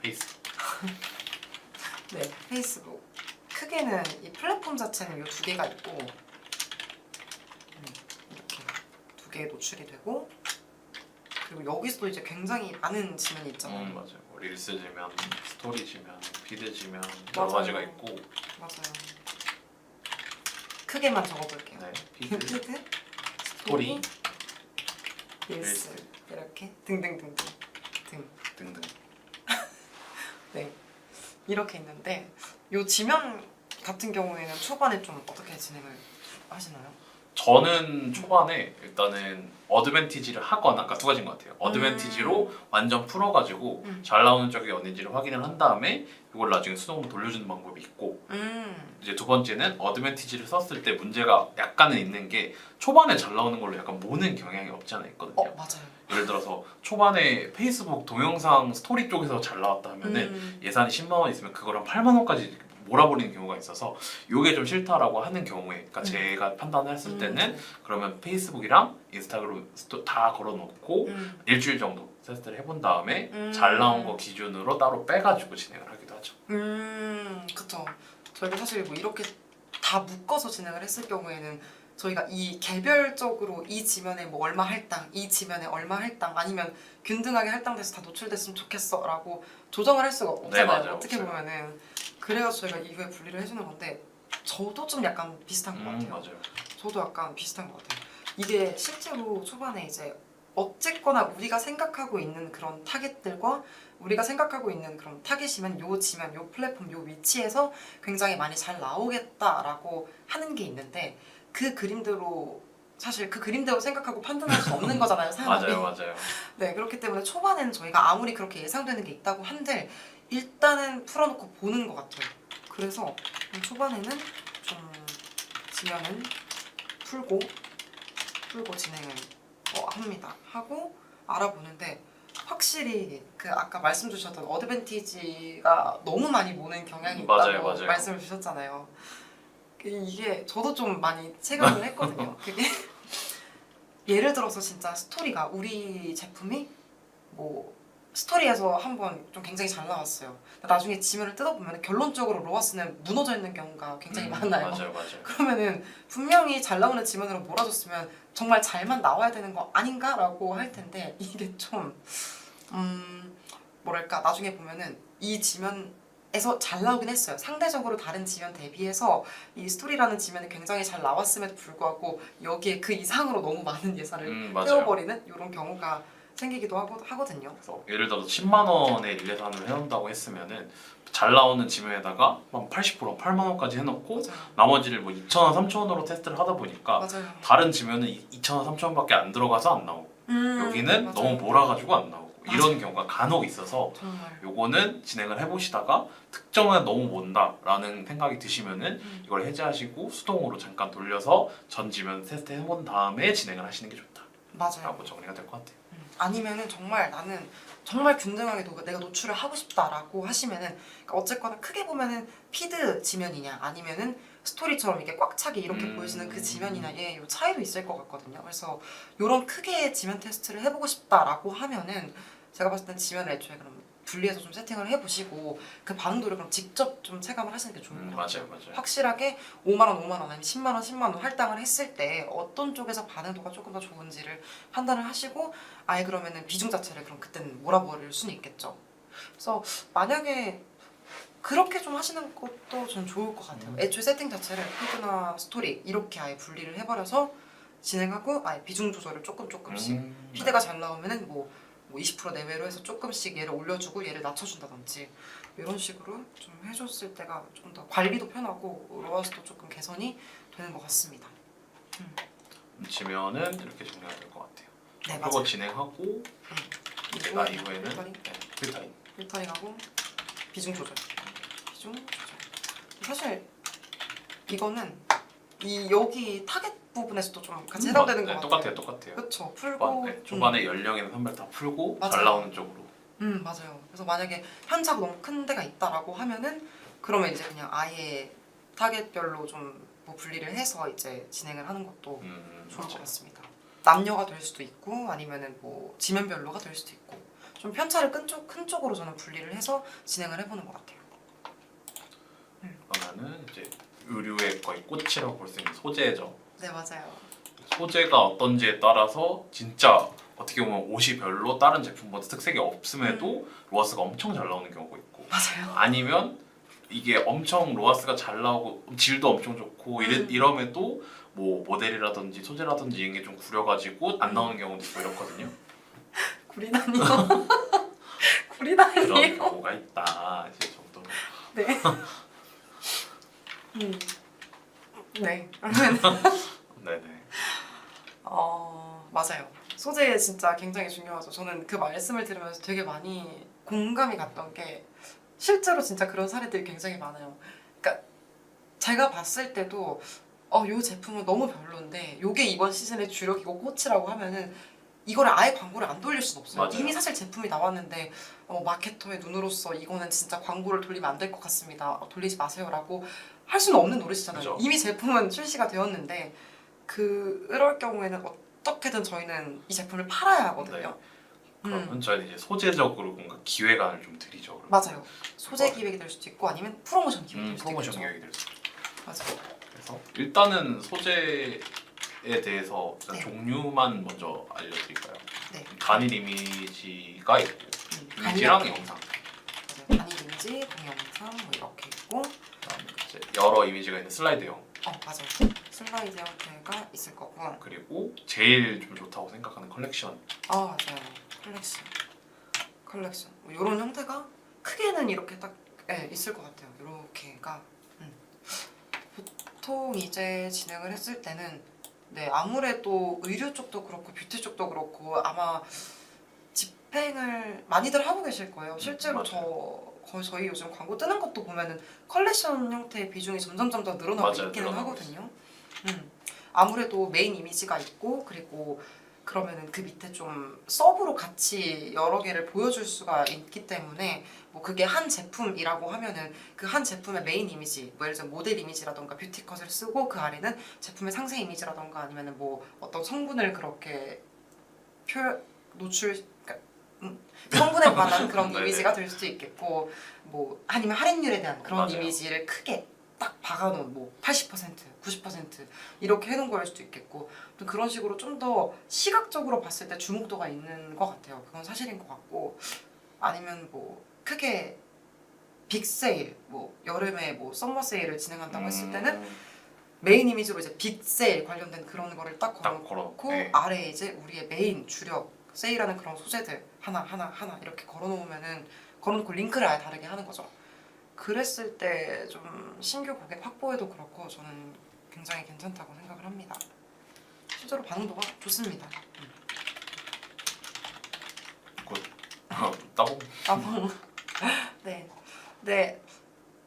페이스북. 네, 페이스북. 크게는 이 플랫폼 자체는 이 두 개가 있고 이렇게 두 개에 노출이 되고 그리고 여기서도 이제 굉장히 많은 지면이 있잖아요. 맞아요. 뭐 릴스 지면, 스토리 지면, 피드 지면 여러 맞아요. 가지가 있고. 맞아요. 크게만 적어볼게요. 네, 피드, 피드, 스토리, 릴스 이렇게 등등등등 등등. 네 이렇게 있는데 요 지면 같은 경우에는 초반에 좀 어떻게 진행을 하시나요? 저는 초반에 일단은 어드밴티지를 하거나 그러니까 두 가지인 것 같아요. 어드밴티지로 완전 풀어가지고 잘 나오는 쪽이 어딘지를 확인을 한 다음에 이걸 나중에 수동으로 돌려주는 방법이 있고 이제 두 번째는 어드밴티지를 썼을 때 문제가 약간은 있는 게 초반에 잘 나오는 걸로 약간 모는 경향이 없지 않아 있거든요. 맞아요. 예를 들어서 초반에 페이스북 동영상 스토리 쪽에서 잘 나왔다 하면은 예산이 10만 원 있으면 그걸 한 8만 원까지 몰아버리는 경우가 있어서 이게 좀 싫다라고 하는 경우에 그러니까 제가 판단을 했을 때는 그러면 페이스북이랑 인스타그램 다 걸어놓고 일주일 정도 테스트를 해본 다음에 잘 나온 거 기준으로 따로 빼가지고 진행을 하기도 하죠. 그쵸. 저희가 사실 뭐 이렇게 다 묶어서 진행을 했을 경우에는 저희가 이 개별적으로 이 지면에 뭐 얼마 할당, 이 지면에 얼마 할당 아니면 균등하게 할당돼서 다 노출됐으면 좋겠어 라고 조정을 할 수가 없잖아요. 네, 맞아요. 어떻게 없어요. 보면은 그래서 저희가 이후에 분리를 해주는 건데 저도 좀 약간 비슷한 것 같아요. 맞아요. 저도 약간 비슷한 것 같아요. 이게 실제로 초반에 이제 어쨌거나 우리가 생각하고 있는 그런 타겟들과 우리가 생각하고 있는 그런 타겟이면 요 지면, 요 플랫폼, 요 위치에서 굉장히 많이 잘 나오겠다라고 하는 게 있는데 그 그림대로 사실 그 그림대로 생각하고 판단할 수 없는 거잖아요, 사람이. 맞아요. 네, 그렇기 때문에 초반에는 저희가 아무리 그렇게 예상되는 게 있다고 한들 일단은 풀어놓고 보는 것 같아요. 그래서 초반에는 좀 지면은 풀고 진행을 합니다. 하고 알아보는데 확실히 그 아까 말씀 주셨던 어드밴티지가 너무 많이 모는 경향이 있다고 맞아요. 말씀을 주셨잖아요. 이게 저도 좀 많이 체감을 했거든요. 그게 예를 들어서 진짜 스토리가 우리 제품이 뭐 스토리에서 한번 좀 굉장히 잘 나왔어요. 나중에 지면을 뜯어보면 결론적으로 로아스는 무너져 있는 경우가 굉장히 많아요. 맞아요. 그러면은 분명히 잘 나오는 지면으로 몰아줬으면 정말 잘만 나와야 되는 거 아닌가라고 할 텐데 이게 좀 뭐랄까 나중에 보면은 이 지면에서 잘 나오긴 했어요. 상대적으로 다른 지면 대비해서 이 스토리라는 지면이 굉장히 잘 나왔음에도 불구하고 여기에 그 이상으로 너무 많은 예산을 맞아요. 떼어버리는 이런 경우가 생기기도 하거든요. 그래서 예를 들어서 10만 원의 릴레산을 해놓는다고 했으면은 잘 나오는 지면에다가 한 80% 8만 원까지 해놓고 맞아요. 나머지를 뭐 2천 원, 3천 원으로 테스트를 하다 보니까 맞아요. 다른 지면은 2천 원, 3천 원밖에 안 들어가서 안 나오고 여기는 맞아요. 너무 몰아가지고 안 나오고 맞아요. 이런 경우가 간혹 있어서 정말. 요거는 진행을 해보시다가 특정은 너무 mon다라는 생각이 드시면은 이걸 해제하시고 수동으로 잠깐 돌려서 전 지면 테스트 해본 다음에 진행을 하시는 게 맞아요. 좋다라고 정리가 될 것 같아요. 아니면은 정말 나는 정말 균등하게 내가 노출을 하고 싶다라고 하시면은 그러니까 어쨌거나 크게 보면은 피드 지면이냐 아니면은 스토리처럼 이게 꽉 차게 이렇게 보여지는 그 지면이냐의 요 차이도 있을 것 같거든요. 그래서 요런 크게 지면 테스트를 해보고 싶다라고 하면은 제가 봤을 땐 지면을 애초에 그럼 분리해서 좀 세팅을 해보시고 그 반응도를 그럼 직접 좀 체감을 하시는 게 좋은 것 같아요. 맞아요. 확실하게 5만 원, 5만 원 아니면 10만 원, 10만 원 할당을 했을 때 어떤 쪽에서 반응도가 조금 더 좋은지를 판단을 하시고 아예 그러면은 비중 자체를 그럼 그때는 몰아버릴 수는 있겠죠. 그래서 만약에 그렇게 좀 하시는 것도 전 좋을 것 같아요. 애초에 세팅 자체를 피드나 스토리 이렇게 아예 분리를 해버려서 진행하고 아예 비중 조절을 조금씩 피드가 잘 나오면은 뭐 20% 내외로 해서 조금씩 얘를 올려주고 얘를 낮춰준다든지 이런 식으로 좀 해줬을 때가 좀 더 관리도 편하고 로아스도 조금 개선이 되는 것 같습니다. 지면은 이렇게 정리가 될 것 같아요. 네, 그리고 맞아요. 진행하고 그리고 이후에는 필터링. 필터링하고 비중 조절. 사실 이거는 이 여기 타겟 부분에서도 좀 같이 해당되는 것 같아요. 똑같아요. 그렇죠. 풀고 초반에 연령에는 선별 다 풀고 맞아요. 잘 나오는 쪽으로. 맞아요. 그래서 만약에 편차가 너무 큰 데가 있다라고 하면은 그러면 이제 그냥 아예 타겟별로 좀 뭐 분리를 해서 이제 진행을 하는 것도 좋을 것 같습니다. 남녀가 될 수도 있고 아니면은 뭐 지면별로가 될 수도 있고 좀 편차를 큰 쪽으로 저는 분리를 해서 진행을 해보는 것 같아요. 그러면은 이제 의류의 거의 꽃이라고 볼 수 있는 소재죠. 네, 맞아요. 소재가 어떤지에 따라서 진짜 어떻게 보면 옷이 별로 다른 제품보다 특색이 없음에도 로아스가 엄청 잘 나오는 경우가 있고 맞아요. 아니면 이게 엄청 로아스가 잘 나오고 질도 엄청 좋고 이럼에도 뭐 모델이라든지 소재라든지 이런 게 좀 구려가지고 안 나오는 경우도 있고 이렇거든요. 구리다니요. 그런 구리다니요. 경우가 있다 이제 정도로. 네. 네. 그러면 네네. 맞아요. 소재 진짜 굉장히 중요하죠. 저는 그 말씀을 들으면서 되게 많이 공감이 갔던 게 실제로 진짜 그런 사례들이 굉장히 많아요. 그러니까 제가 봤을 때도 요 제품은 너무 별론데 요게 이번 시즌의 주력이고 꽃이라고 하면은 이거를 아예 광고를 안 돌릴 수는 없어요. 맞아요. 이미 사실 제품이 나왔는데 마케터의 눈으로서 이거는 진짜 광고를 돌리면 안 될 것 같습니다. 돌리지 마세요라고 할 수는 없는 노릇이잖아요. 그죠. 이미 제품은 출시가 되었는데 그럴 경우에는 어떻게든 저희는 이 제품을 팔아야 하거든요. 그러면 저희는 이제 소재적으로 뭔가 기획안을 좀 드리죠. 맞아요. 소재 기획이 될 수도 있고 아니면 프로모션 기획이 될 수도 프로모션 있겠죠. 기획이 될 수도 있고. 맞아요. 그래서 일단은 소재에 대해서 일단 네. 종류만 먼저 알려드릴까요? 네. 단일 이미지가 있고 이미지랑 간략하게. 영상. 단일 이미지, 동영상 뭐 이렇게 있고 그다음에 이제 여러 이미지가 있는 슬라이드형 맞아요. 슬라이드 형태가 있을 거고. 그리고 제일 좀 좋다고 생각하는 컬렉션. 맞아요. 컬렉션. 뭐 이런 형태가 크게는 이렇게 딱 있을 것 같아요. 이렇게가. 보통 이제 진행을 했을 때는 아무래도 의류 쪽도 그렇고 뷰티 쪽도 그렇고 아마 집행을 많이들 하고 계실 거예요. 실제로 저희 요즘 광고 뜨는 것도 보면은 컬렉션 형태의 비중이 점점 더 늘어나고 맞아요, 있기는 늘어나고 하거든요. 아무래도 메인 이미지가 있고 그리고 그러면은 그 밑에 좀 서브로 같이 여러 개를 보여줄 수가 있기 때문에 뭐 그게 한 제품이라고 하면은 그 한 제품의 메인 이미지, 뭐 예를 들어 모델 이미지라던가 뷰티 컷을 쓰고 그 아래는 제품의 상세 이미지라던가 아니면은 뭐 어떤 성분을 그렇게 그러니까 성분에 관한 그런 네네. 이미지가 될 수도 있겠고 뭐 아니면 할인율에 대한 그런 맞아요. 이미지를 크게 딱 박아놓은 뭐 80%, 90% 이렇게 해놓은 거일 수도 있겠고 또 그런 식으로 좀 더 시각적으로 봤을 때 주목도가 있는 것 같아요. 그건 사실인 것 같고 아니면 뭐 크게 빅세일, 뭐 여름에 뭐 썸머 세일을 진행한다고 했을 때는 메인 이미지로 이제 빅세일 관련된 그런 거를 딱 걸어놓고 네. 아래에 이제 우리의 메인 주력 세일하는 그런 소재들 하나 이렇게 걸어놓고 링크를 아예 다르게 하는 거죠. 그랬을 때 좀 신규 고객 확보에도 그렇고 저는 굉장히 괜찮다고 생각을 합니다. 실제로 반응도가 좋습니다. 굿. 따봉. 네.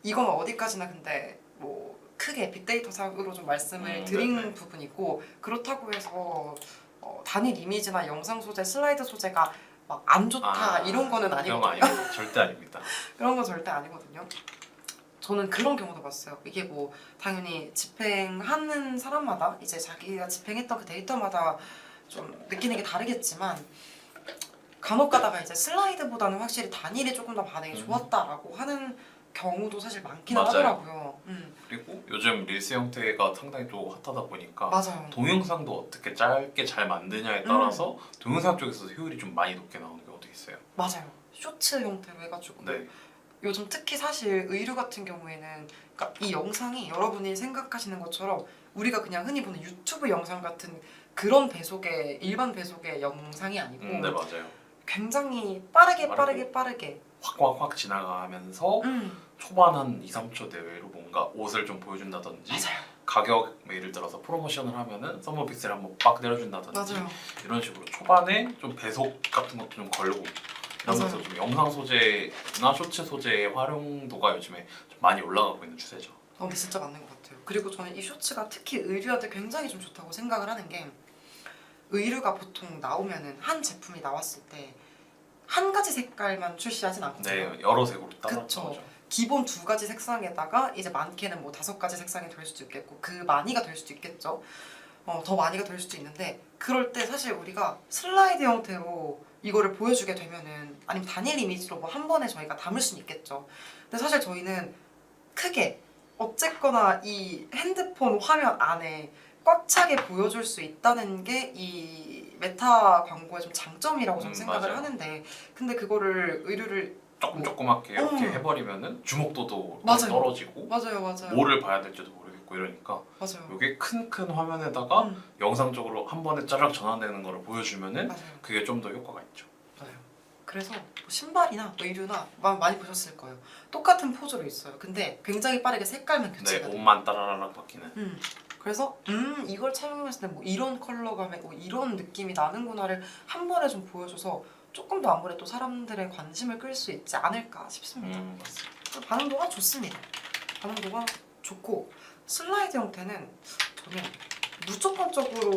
이건 어디까지나 근데 뭐 크게 빅데이터상으로 좀 말씀을 드린 네네. 부분이고 그렇다고 해서 단일 이미지나 영상 소재, 슬라이드 소재가 막 안 좋다 이런 거는 그런 거 아니거든요. 아닙니다. 절대 아닙니다. 그런 건 절대 아니거든요. 저는 그런 경우도 봤어요. 이게 뭐 당연히 집행하는 사람마다 이제 자기가 집행했던 그 데이터마다 좀 느끼는 게 다르겠지만 간혹 가다가 이제 슬라이드보다는 확실히 단일이 조금 더 반응이 좋았다라고 하는 경우도 사실 많기는 맞아요. 하더라고요. 그리고 요즘 릴스 형태가 상당히 또 핫하다 보니까 맞아요. 동영상도 어떻게 짧게 잘 만드냐에 따라서 동영상 쪽에서 효율이 좀 많이 높게 나오는 경우도 있어요. 맞아요. 쇼츠 형태로 해가지고 네. 요즘 특히 사실 의류 같은 경우에는 그러니까 이 영상이 여러분이 생각하시는 것처럼 우리가 그냥 흔히 보는 유튜브 영상 같은 그런 배속의 일반 배속의 영상이 아니고 네 맞아요. 굉장히 빠르게 확 지나가면서 초반 한 2, 3초 내외로 뭔가 옷을 좀 보여준다든지 맞아요. 가격 예를 들어서 프로모션을 하면은 썸머 픽셀 한번 빡 내려준다든지 맞아요. 이런 식으로 초반에 좀 배속 같은 것도 좀 걸고 이러면서 맞아요. 좀 영상 소재나 쇼츠 소재의 활용도가 요즘에 좀 많이 올라가고 있는 추세죠. 근데 진짜 맞는 것 같아요. 그리고 저는 이 쇼츠가 특히 의류한테 굉장히 좀 좋다고 생각을 하는 게 의류가 보통 나오면은 한 제품이 나왔을 때 한 가지 색깔만 출시하진 않거든요. 네, 여러 색으로 따라 그쵸. 나오죠. 기본 2가지 색상에다가 이제 많게는 뭐 5가지 색상이 될 수도 있겠고 그 많이가 될 수도 있겠죠. 더 많이가 될 수도 있는데 그럴 때 사실 우리가 슬라이드 형태로 이거를 보여주게 되면은 아니면 단일 이미지로 뭐 한 번에 저희가 담을 수는 있겠죠. 근데 사실 저희는 크게 어쨌거나 이 핸드폰 화면 안에 꽉 차게 보여줄 수 있다는 게 이 메타 광고의 좀 장점이라고 저는 생각을 맞아요. 하는데 근데 그거를 의류를 조그맣게 이렇게 음. 해버리면은 주목도도 맞아요. 떨어지고 맞아요. 뭐를 봐야 될지도 모르겠고 이러니까 맞아요. 이게 큰 화면에다가 음, 영상적으로 한 번에 짜락 전환되는 거를 보여주면은 맞아요. 그게 좀 더 효과가 있죠. 맞아요. 그래서 뭐 신발이나 뭐 의류나 많이 보셨을 거예요. 똑같은 포즈로 있어요. 근데 굉장히 빠르게 색깔만 네, 교체가 돼요. 옷만 따라라락 바뀌는. 그래서 이걸 착용했을 때 뭐 이런 컬러감에 뭐 이런 느낌이 나는구나를 한 번에 좀 보여줘서 조금 더 아무래도 사람들의 관심을 끌 수 있지 않을까 싶습니다. 맞습니다. 반응도가 좋습니다. 반응도가 좋고 슬라이드 형태는 저는 무조건적으로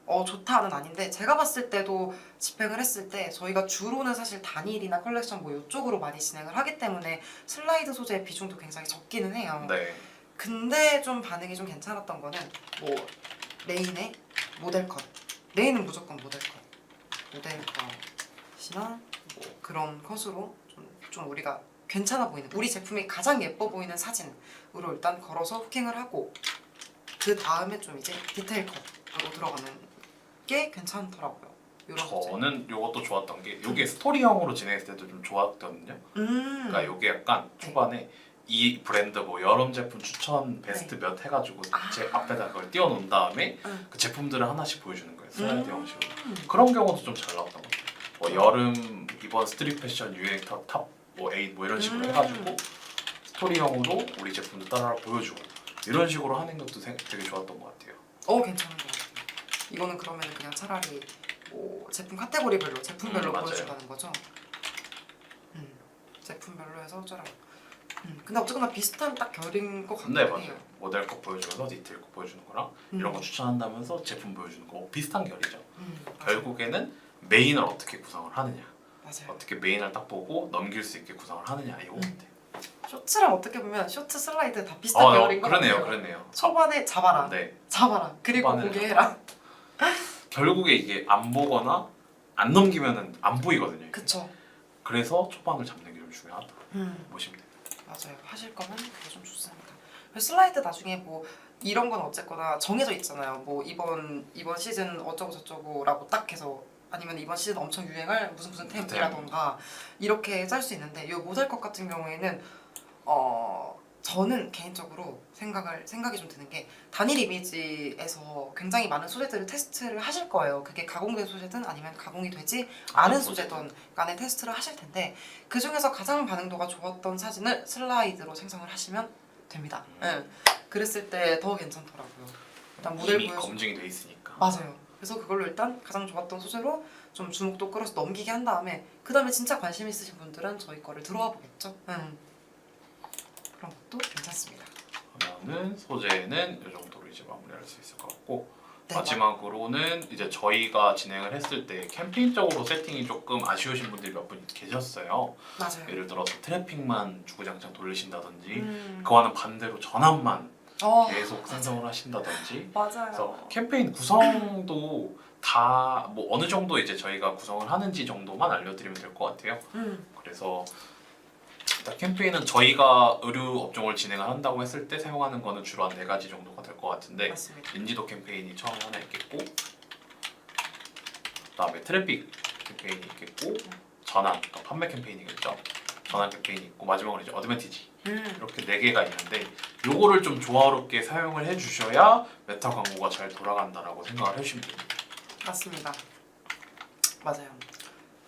뭐 좋다는 아닌데 제가 봤을 때도 집행을 했을 때 저희가 주로는 사실 단일이나 컬렉션 뭐 이쪽으로 많이 진행을 하기 때문에 슬라이드 소재의 비중도 굉장히 적기는 해요. 네. 근데 좀 반응이 좀 괜찮았던 거는 뭐 메인의 모델 컷 메인은 무조건 모델 컷이나 뭐 그런 컷으로 좀 우리가 괜찮아 보이는 우리 제품이 가장 예뻐 보이는 사진으로 일단 걸어서 후킹을 하고 그 다음에 좀 이제 디테일 컷으로 들어가는 게 괜찮더라고요. 요런 소재. 저는 이것도 좋았던 게 이게 스토리형으로 진행했을 때도 좀 좋았거든요. 그러니까 이게 약간 초반에 이 브랜드 뭐 여름 제품 추천 베스트 몇 해가지고 제 앞에다 그걸 띄워놓은 다음에 그 제품들을 하나씩 보여주는 거예요. 슬라이드 형식으로. 그런 경우도 좀 잘 나왔던 것 같아요. 뭐 여름 이번 스트릿 패션 유행 탑8 뭐 이런 식으로 해가지고 스토리형으로 우리 제품도 따라 보여주고 이런 식으로 하는 것도 되게 좋았던 것 같아요. 괜찮은 것 같아요. 이거는 그러면 그냥 차라리 뭐 제품 카테고리별로 제품별로 맞아요. 보여주는 거죠. 제품별로 해서 어쩌라고. 근데 어쨌거나 비슷한 딱 결인 것 같긴 네 해요. 맞아요. 모델 거 보여주면서 디테일 거 보여주는 거랑 이런 거 추천한다면서 제품 보여주는 거 비슷한 결이죠. 결국에는 메인을 어떻게 구성을 하느냐, 맞아요. 어떻게 메인을 딱 보고 넘길 수 있게 구성을 하느냐 이거 같아요. 쇼츠랑 어떻게 보면 쇼트 슬라이드 다 비슷한 결인 것 같아요. 그러네요. 초반에 잡아라, 네. 잡아라, 그리고 초반에 공개해라. 결국에 이게 안 보거나 안 넘기면은 안 보이거든요. 이게. 그쵸. 그래서 초반을 잡는 게 좀 중요하다. 보시면 돼요. 맞아요. 하실 거면 그게 좀 좋습니다. 슬라이드 나중에 뭐 이런 건 어쨌거나 정해져 있잖아요. 뭐 이번 시즌 어쩌고 저쩌고라고 딱 해서 아니면 이번 시즌 엄청 유행할 무슨 템이라던가 이렇게 짤 수 있는데 이 모델컷 같은 경우에는 저는 개인적으로 생각이 좀 드는 게 단일 이미지에서 굉장히 많은 소재들을 테스트를 하실 거예요. 그게 가공된 소재든 아니면 가공이 되지 않은 소재든 간에 테스트를 하실 텐데 그 중에서 가장 반응도가 좋았던 사진을 슬라이드로 생성을 하시면 됩니다. 그랬을 때 더 괜찮더라고요. 일단 모델 이미 보여주고 검증이 돼 있으니까. 맞아요. 그래서 그걸로 일단 가장 좋았던 소재로 좀 주목도 끌어서 넘기게 한 다음에 그 다음에 진짜 관심 있으신 분들은 저희 거를 들어와 보겠죠. 그런 것도 괜찮습니다. 그러면은 소재는 이 정도로 이제 마무리할 수 있을 것 같고 네, 마지막으로는 이제 저희가 진행을 했을 때 캠페인적으로 세팅이 조금 아쉬우신 분들이 몇 분 계셨어요. 맞아요. 예를 들어서 트래픽만 주구장창 돌리신다든지 음. 그와는 반대로 전압만 어, 계속 생성을 하신다든지 맞아요. 그래서 캠페인 구성도 다 뭐 어느 정도 이제 저희가 구성을 하는지 정도만 알려드리면 될 것 같아요. 그래서 일단 캠페인은 저희가 의류 업종을 진행을 한다고 했을 때 사용하는 거는 주로 한 4가지 정도가 될 것 같은데 맞습니다. 인지도 캠페인이 처음에 하나 있겠고 그다음에 트래픽 캠페인이 있겠고 전환, 그러니까 판매 캠페인이겠죠. 전환 캠페인이 있고 마지막으로 이제 어드밴티지 이렇게 4개가 있는데 요거를 좀 조화롭게 사용을 해주셔야 메타 광고가 잘 돌아간다라고 생각을 해주시면 됩니다. 맞습니다. 맞아요.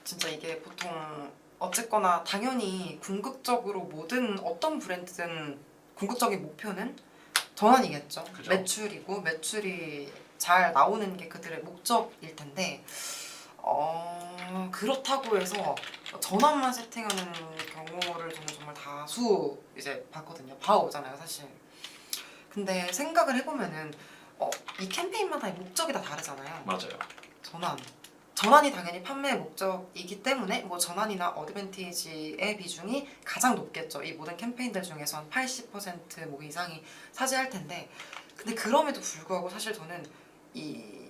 진짜 이게 보통 어쨌거나 당연히 궁극적으로 모든 어떤 브랜드든 궁극적인 목표는 전환이겠죠. 그죠. 매출이고 매출이 잘 나오는 게 그들의 목적일 텐데 그렇다고 해서 전환만 세팅하는 경우를 저는 정말 다수 이제 봤거든요. 봐오잖아요, 사실. 근데 생각을 해보면은 이 캠페인마다의 목적이 다 다르잖아요. 맞아요. 전환이 당연히 판매의 목적이기 때문에 뭐 전환이나 어드밴티지의 비중이 가장 높겠죠. 이 모든 캠페인들 중에서 한 80%뭐 이상이 차지할 텐데 근데 그럼에도 불구하고 사실 저는 이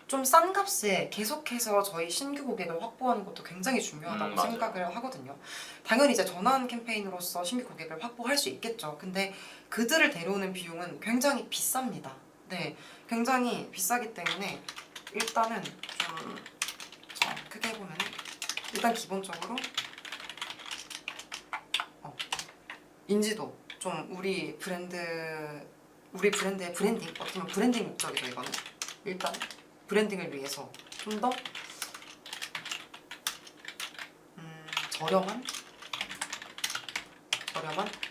좀 싼 값에 계속해서 저희 신규 고객을 확보하는 것도 굉장히 중요하다고 맞아요. 생각을 하거든요. 당연히 이제 전환 캠페인으로서 신규 고객을 확보할 수 있겠죠. 근데 그들을 데려오는 비용은 굉장히 비쌉니다. 네, 굉장히 비싸기 때문에 일단은 좀 크게 보면 일단 기본적으로 인지도 좀 우리 브랜드의 브랜딩 어떻게 보면 브랜딩 목적이죠. 이거는 일단 브랜딩을 위해서 좀 더 저렴한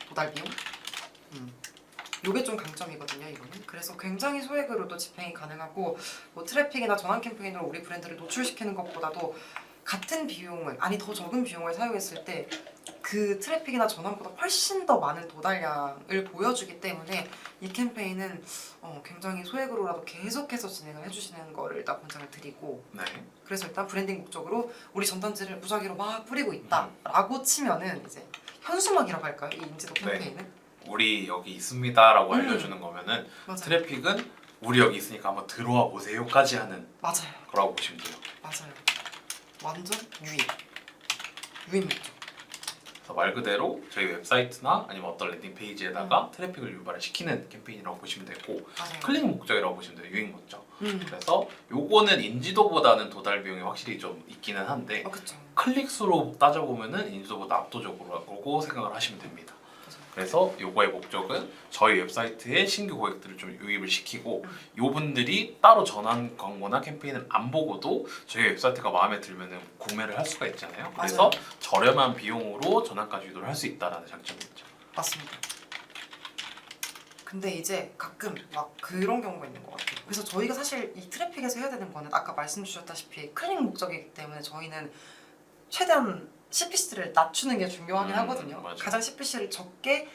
도달 비용 요게 좀 강점이거든요. 이거는 그래서 굉장히 소액으로도 집행이 가능하고 뭐 트래픽이나 전환 캠페인으로 우리 브랜드를 노출시키는 것보다도 같은 비용을 아니 더 적은 비용을 사용했을 때 그 트래픽이나 전환보다 훨씬 더 많은 도달량을 보여주기 때문에 이 캠페인은 굉장히 소액으로라도 계속해서 진행을 해주시는 거를 일단 권장을 드리고 네. 그래서 일단 브랜딩 목적으로 우리 전단지를 무작위로 막 뿌리고 있다라고 치면은 이제 현수막이라고 할까요? 이 인지도 캠페인은? 우리 여기 있습니다라고 알려주는 거면은 맞아요. 트래픽은 우리 여기 있으니까 한번 들어와 보세요까지 하는 맞아요. 거라고 보시면 돼요. 맞아요. 완전 유인 목적. 그래서 말 그대로 저희 웹사이트나 아니면 어떤 랜딩 페이지에다가 트래픽을 유발을 시키는 캠페인이라고 보시면 되고 맞아요. 클릭 목적이라고 보시면 돼요. 유인 목적. 음. 그래서 요거는 인지도보다는 도달 비용이 확실히 좀 있기는 한데 그쵸. 클릭 수로 따져보면은 인수보다 압도적으로라고 생각을 하시면 됩니다. 그래서 요거의 목적은 저희 웹사이트에 신규 고객들을 좀 유입을 시키고 요분들이 따로 전환 광고나 캠페인을 안 보고도 저희 웹사이트가 마음에 들면은 구매를 할 수가 있잖아요. 그래서 맞아요. 저렴한 비용으로 전환까지 유도를 할 수 있다라는 장점이 있죠. 맞습니다. 근데 이제 가끔 막 그런 경우가 있는 것 같아요. 그래서 저희가 사실 이 트래픽에서 해야 되는 거는 아까 말씀 주셨다시피 클릭 목적이기 때문에 저희는 최대한 CPC를 낮추는 게 중요하긴 하거든요. 맞아요. 가장 CPC를 적게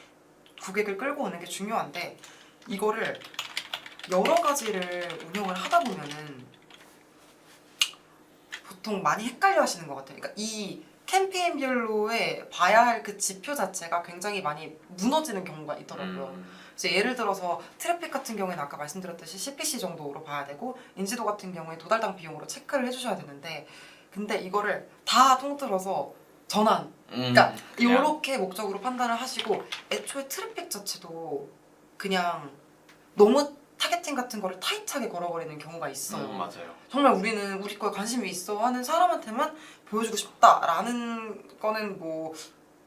고객을 끌고 오는 게 중요한데 이거를 여러 가지를 운영을 하다 보면은 보통 많이 헷갈려 하시는 것 같아요. 그러니까 이 캠페인별로의 봐야 할 그 지표 자체가 굉장히 많이 무너지는 경우가 있더라고요. 그래서 예를 들어서 트래픽 같은 경우에는 아까 말씀드렸듯이 CPC 정도로 봐야 되고 인지도 같은 경우에 도달당 비용으로 체크를 해주셔야 되는데 근데 이거를 다 통틀어서 전환 그러니까 그냥 이렇게 목적으로 판단을 하시고 애초에 트래픽 자체도 그냥 너무 타겟팅 같은 거를 타이트하게 걸어버리는 경우가 있어요. 맞아요. 정말 우리는 우리 거에 관심이 있어 하는 사람한테만 보여주고 싶다라는 거는 뭐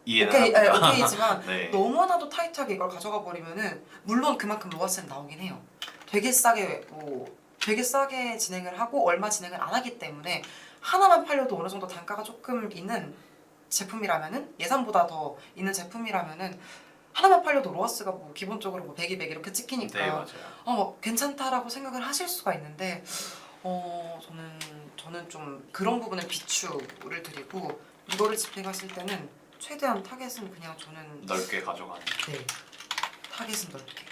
이해는 오케이, 합니다. 오케이지만 네. 너무나도 타이트하게 이걸 가져가 버리면은 물론 그만큼 로아스는 나오긴 해요. 되게 싸게 진행을 하고 얼마 진행을 안 하기 때문에 하나만 팔려도 어느 정도 단가가 조금 있는 제품이라면은 예산보다 더 있는 제품이라면은 하나만 팔려도 로아스가 뭐 기본적으로 뭐 100, 200 이렇게 찍히니까 네, 맞아요. 뭐 괜찮다라고 생각을 하실 수가 있는데 저는 좀 그런 부분을 비추를 드리고 이거를 집행하실 때는 최대한 타겟은 그냥 저는 넓게 가져가는. 네 타겟은 넓게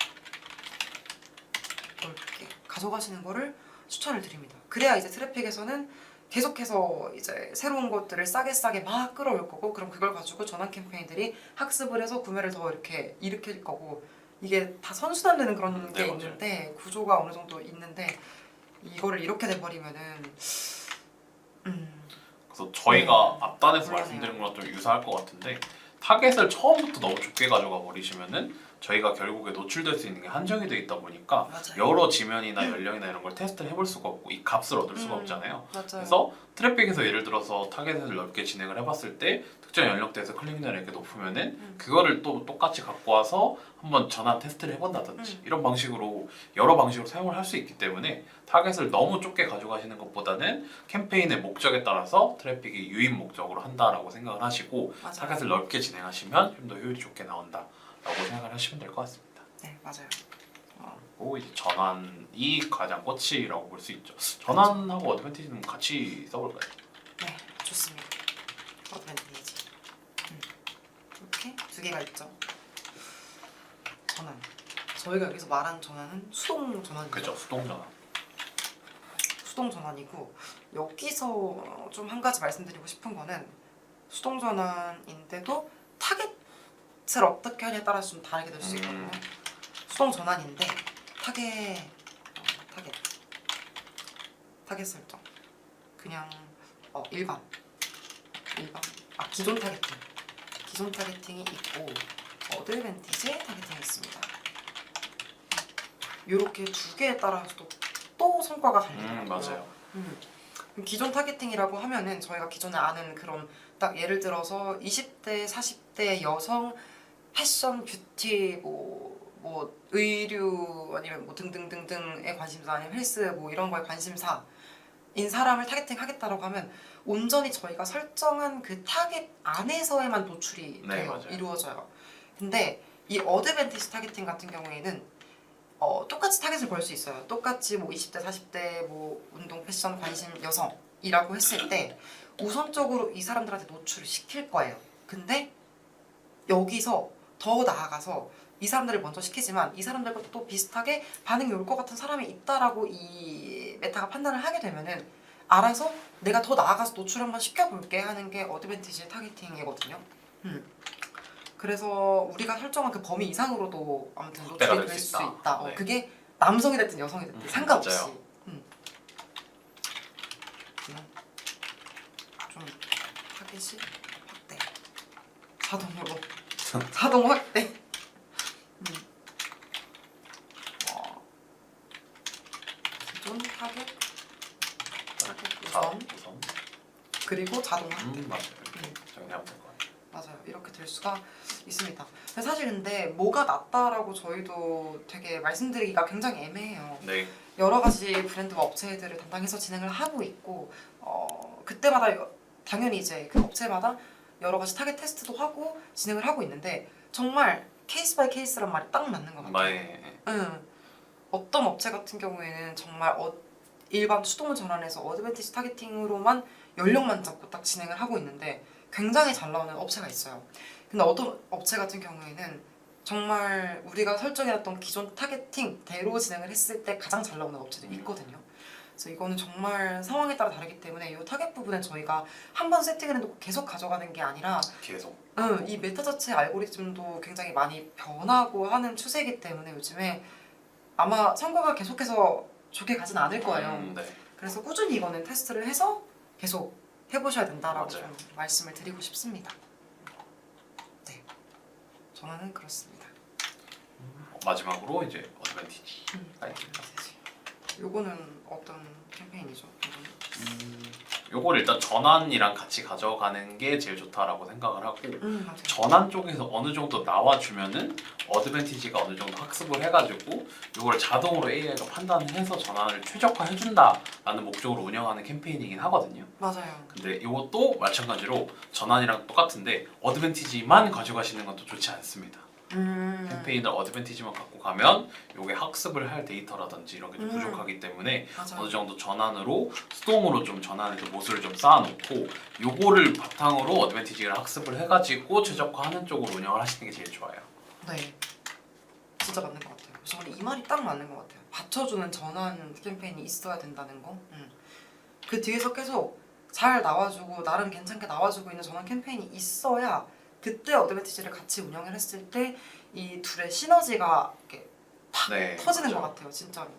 가져가시는 거를 추천을 드립니다. 그래야 이제 트래픽에서는 계속해서 이제 새로운 것들을 싸게 막 끌어올 거고 그럼 그걸 가지고 전환 캠페인들이 학습을 해서 구매를 더 이렇게 일으킬 거고 이게 다 선순환되는 그런 게 네, 맞아요. 있는데 구조가 어느 정도 있는데 이거를 이렇게 돼버리면은 그래서 저희가 앞단에서 곤란해요. 말씀드린 거랑 좀 유사할 것 같은데 타겟을 처음부터 너무 좁게 가져가 버리시면은 저희가 결국에 노출될 수 있는 게 한정이 돼 있다 보니까 맞아요. 여러 지면이나 연령이나 이런 걸 테스트를 해볼 수가 없고 이 값을 얻을 수가 없잖아요. 맞아요. 그래서 트래픽에서 예를 들어서 타겟을 넓게 진행을 해봤을 때 특정 연령대에서 클릭률이 이렇게 높으면은 그거를 또 똑같이 갖고 와서 한번 전환 테스트를 해본다든지 이런 방식으로 여러 방식으로 사용을 할 수 있기 때문에 타겟을 너무 좁게 가져가시는 것보다는 캠페인의 목적에 따라서 트래픽이 유입 목적으로 한다라고 생각을 하시고 맞아요. 타겟을 넓게 진행하시면 좀 더 효율이 좋게 나온다라고 생각을 하시면 될 것 같습니다. 네 맞아요. 그리고 이제 전환이 가장 꽃이라고 볼 수 있죠. 전환하고 어드밴티지는 같이 써볼까요? 네 좋습니다. 어드밴티지 이렇게 두 개가 있죠. 전환 저희가 여기서 말한 전환은 수동 전환이죠. 그죠, 수동 전환. 수동 전환이고 여기서 좀 한 가지 말씀드리고 싶은 거는 수동 전환인데도 타겟을 어떻게 하냐에 따라서 좀 다르게 될 수 있거든요. 수동 전환인데 타겟 설정 그냥 일반 기존 타겟팅이 있고 어드밴티지 타겟팅이 있습니다. 이렇게 두 개에 따라서도 또 성과가 갈리더라고요. 맞아요. 그럼 기존 타겟팅이라고 하면은 저희가 기존에 아는 그런 딱 예를 들어서 20대, 40대 여성 패션, 뷰티, 뭐 의류 아니면 뭐 등등등등의 관심사 아니면 헬스 뭐 이런 거에 관심사인 사람을 타겟팅 하겠다라고 하면 온전히 저희가 설정한 그 타겟 안에서에만 노출이 네, 돼요. 맞아요. 이루어져요. 근데 이 어드밴티지 타겟팅 같은 경우에는 똑같이 타겟을 걸 수 있어요. 똑같이 뭐 20대, 40대 뭐 운동, 패션, 관심, 여성이라고 했을 때 우선적으로 이 사람들한테 노출을 시킬 거예요. 근데 여기서 더 나아가서 이 사람들을 먼저 시키지만 이 사람들과 또 비슷하게 반응이 올 것 같은 사람이 있다라고 이 메타가 판단을 하게 되면은 알아서 내가 더 나아가서 노출 한번 시켜볼게 하는 게 어드밴티지 타겟팅이거든요. 그래서 우리가 설정한 그 범위 이상으로도 아무튼 확대가 노출이 될 될 수 수 있다. 있다. 네. 그게 남성이 됐든 여성이 됐든 상관없이. 맞아요. 좀 타겟이 확대. 자동 확대. 기존 타겟 우선 우선 그리고 자동 확대. 맞아요. 이렇게 정리하면 될 것 같아요. 맞아요. 이렇게 될 수가 있습니다. 사실 근데 뭐가 낫다라고 저희도 되게 말씀드리기가 굉장히 애매해요. 네. 여러 가지 브랜드와 업체들을 담당해서 진행을 하고 있고 그때마다 당연히 이제 그 업체마다 여러 가지 타겟 테스트도 하고 진행을 하고 있는데 정말 케이스 바이 케이스란 말이 딱 맞는 것 같아요. 네. 어떤 업체 같은 경우에는 정말 일반 수동을 전환해서 어드밴티지 타겟팅으로만 연령만 잡고 딱 진행을 하고 있는데 굉장히 잘 나오는 업체가 있어요. 근데 어떤 업체 같은 경우에는 정말 우리가 설정해놨던 기존 타겟팅대로 진행을 했을 때 가장 잘 나오는 업체도 있거든요. 그래서 이거는 정말 상황에 따라 다르기 때문에 이 타겟 부분은 저희가 한 번 세팅을 해놓고 계속 가져가는 게 아니라 계속. 이 메타 자체 알고리즘도 굉장히 많이 변하고 하는 추세이기 때문에 요즘에 아마 성과가 계속해서 좋게 가진 않을 거예요. 네. 그래서 꾸준히 이거는 테스트를 해서 계속 해보셔야 된다라고 맞아요. 좀 말씀을 드리고 싶습니다. 네, 저는 그렇습니다. 마지막으로 이제 어드밴티지가 있습니다. 요거는 어떤 캠페인이죠? 요걸 일단 전환이랑 같이 가져가는 게 제일 좋다라고 생각을 하고 맞아요. 전환 쪽에서 어느 정도 나와주면은 어드밴티지가 어느 정도 학습을 해가지고 요걸 자동으로 AI가 판단해서 전환을 최적화해준다라는 목적으로 운영하는 캠페인이긴 하거든요. 맞아요. 근데 이것도 마찬가지로 전환이랑 똑같은데 어드밴티지만 가져가시는 건 또 좋지 않습니다. 캠페인을 어드밴티지만 갖고 가면 요게 학습을 할 데이터라든지 이런 게 좀 부족하기 때문에 맞아요. 어느 정도 전환으로 수동으로 좀 전환해서 모수를 좀 쌓아놓고 요거를 바탕으로 어드밴티지를 학습을 해가지고 최적화하는 쪽으로 운영을 하시는 게 제일 좋아요. 네, 진짜 맞는 것 같아요. 저는 이 말이 딱 맞는 것 같아요. 받쳐주는 전환 캠페인이 있어야 된다는 거. 그 뒤에서 계속 잘 나와주고 나름 괜찮게 나와주고 있는 전환 캠페인이 있어야 그때 어드밴티지를 같이 운영을 했을 때 이 둘의 시너지가 이렇게 팍 네, 터지는 맞아요. 것 같아요, 진짜로.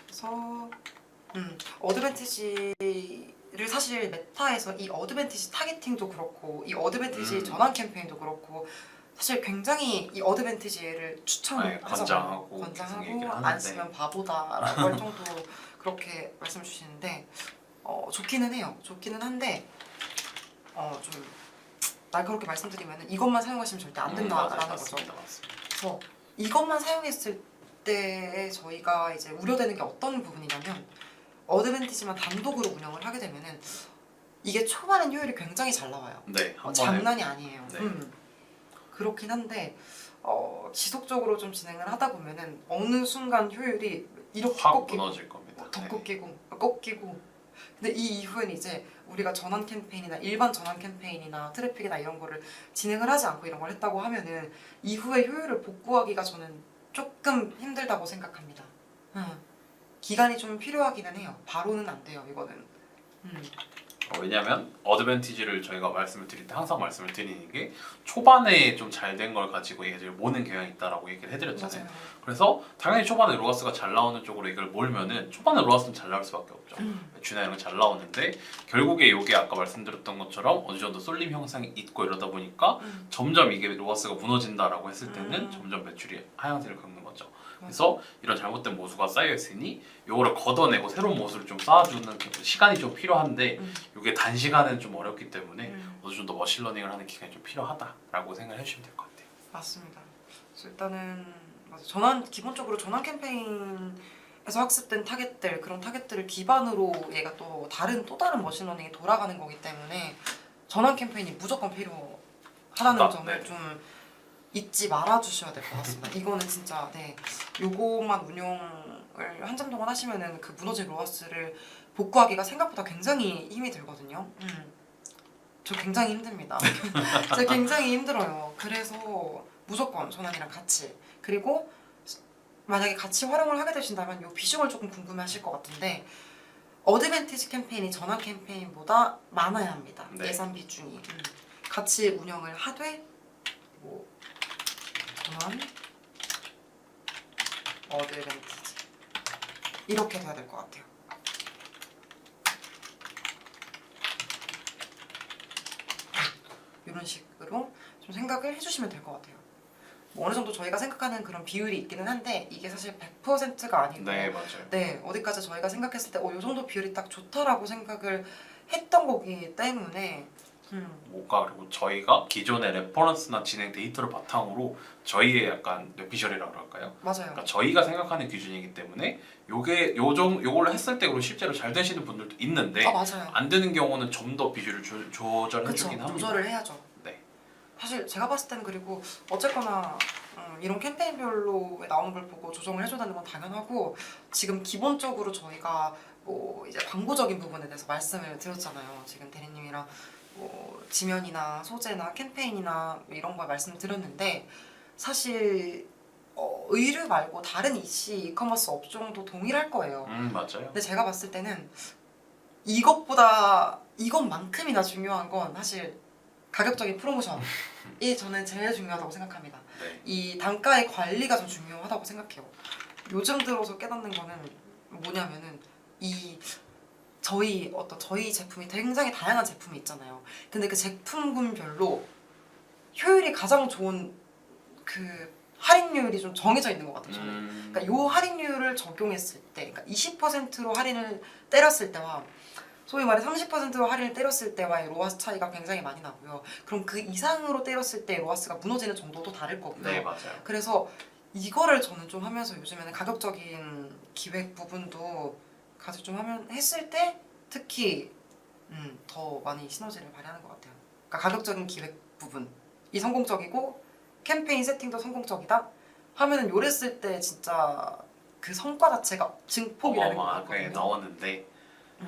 그래서 어드밴티지를 사실 메타에서 이 어드밴티지 타겟팅도 그렇고 이 어드밴티지 전환 캠페인도 그렇고 사실 굉장히 이 어드밴티지를 추천하잖아요. 권장하고 계속 얘기를 권장하고 안 하는데. 쓰면 바보다라고 할 정도로 그렇게 말씀 주시는데 좋기는 해요. 좋기는 한데 좀 날카롭게 말씀드리면 이것만 사용하시면 절대 안 된다라는 거죠. 맞습니다. 그래서 이것만 사용했을 때 저희가 이제 우려되는 게 어떤 부분이냐면 어드밴티지만 단독으로 운영을 하게 되면은 이게 초반엔 효율이 굉장히 잘 나와요. 네, 한 번에 장난이 아니에요. 네. 그렇긴 한데 지속적으로 좀 진행을 하다 보면은 어느 순간 효율이 이렇게 확 꺾이고 무너질 겁니다. 더 네. 꺾이고 근데 이 이후에는 이제 우리가 전환 캠페인이나 일반 전환 캠페인이나 트래픽이나 이런 거를 진행을 하지 않고 이런 걸 했다고 하면은 이후에 효율을 복구하기가 저는 조금 힘들다고 생각합니다. 기간이 좀 필요하기는 해요. 바로는 안 돼요, 이거는. 왜냐면 어드밴티지를 저희가 말씀을 드릴 때 항상 말씀을 드리는 게 초반에 좀 잘 된 걸 가지고 얘들 모는 경향이 있다라고 얘기를 해드렸잖아요. 맞아요. 그래서 당연히 초반에 로아스가 잘 나오는 쪽으로 이걸 몰면은 초반에 로아스는 잘 나올 수밖에 없죠. 주나 이런 건 잘 나오는데 결국에 이게 아까 말씀드렸던 것처럼 어느 정도 쏠림 형상이 있고 이러다 보니까 점점 이게 로아스가 무너진다라고 했을 때는 점점 매출이 하향세를 겪는 거죠. 그래서 이런 잘못된 모수가 쌓여 있으니 이거를 걷어내고 새로운 모수를 좀 쌓아주는 시간이 좀 필요한데 이게 단시간에는 좀 어렵기 때문에 어느 정도 머신러닝을 하는 기간이 좀 필요하다라고 생각을 해주시면 될 것 같아요. 맞습니다. 그래서 일단은 전환 기본적으로 전환 캠페인에서 학습된 타겟들 그런 타겟들을 기반으로 얘가 또 다른 머신러닝이 돌아가는 거기 때문에 전환 캠페인이 무조건 필요하다는 점을 네. 좀 잊지 말아 주셔야 될 것 같습니다. 이거는 진짜 요것만 운영을 한참 동안 하시면은 그 무너진 로아스를 복구하기가 생각보다 굉장히 힘이 들거든요. 저 굉장히 힘듭니다. 진짜 굉장히 힘들어요. 그래서 무조건 전환이랑 같이 그리고 만약에 같이 활용을 하게 되신다면 요 비중을 조금 궁금해하실 것 같은데 어드밴티지 캠페인이 전환 캠페인보다 많아야 합니다. 네. 예산 비중이 같이 운영을 하되 전환 어드밴티지 이렇게 돼야 될 것 같아요. 이런 식으로 좀 생각을 해주시면 될 것 같아요. 뭐 어느 정도 저희가 생각하는 그런 비율이 있기는 한데 이게 사실 100%가 아니고 네, 맞아요. 어디까지 저희가 생각했을 때 이 정도 비율이 딱 좋다라고 생각을 했던 거기 때문에 뭔가 그리고 저희가 기존의 레퍼런스나 진행 데이터를 바탕으로 저희의 약간 뇌피셜이라고 할까요? 맞아요. 그러니까 저희가 생각하는 기준이기 때문에 요걸로 했을 때 그리고 실제로 잘 되시는 분들도 있는데 맞아요. 안 되는 경우는 좀 더 비주를 조절해 그쵸. 주긴 합니다. 조절을 해야죠. 네. 사실 제가 봤을 때는 그리고 어쨌거나 이런 캠페인별로 나오는 걸 보고 조정을 해줘야 건 당연하고 지금 기본적으로 저희가 뭐 이제 광고적인 부분에 대해서 말씀을 드렸잖아요. 지금 대리님이랑 뭐 지면이나 소재나 캠페인이나 뭐 이런 걸 말씀드렸는데 사실 의류 말고 다른 EC 이커머스 업종도 동일할 거예요. 맞아요. 근데 제가 봤을 때는 이것만큼이나 중요한 건 사실 가격적인 프로모션이 저는 제일 중요하다고 생각합니다. 네. 이 단가의 관리가 좀 중요하다고 생각해요. 요즘 들어서 깨닫는 거는 뭐냐면은 저희 제품이 굉장히 다양한 제품이 있잖아요. 근데 그 제품군별로 효율이 가장 좋은 그 할인율이 좀 정해져 있는 것 같아요. 저는. 그러니까 요 할인율을 적용했을 때, 그러니까 20%로 할인을 때렸을 때와 소위 말해 30%로 할인을 때렸을 때와의 로아스 차이가 굉장히 많이 나고요. 그럼 그 이상으로 때렸을 때 로아스가 무너지는 정도도 다를 거고요. 네, 맞아요. 그래서 이거를 저는 좀 하면서 요즘에는 가격적인 기획 부분도 같이 좀 했을 때 특히 더 많이 시너지를 발휘하는 것 같아요. 그러니까 가격적인 기획 부분이 성공적이고 캠페인 세팅도 성공적이다 하면은 요랬을 때 진짜 그 성과 자체가 증폭이 되는 것 어마어마하게 같거든요. 나오는데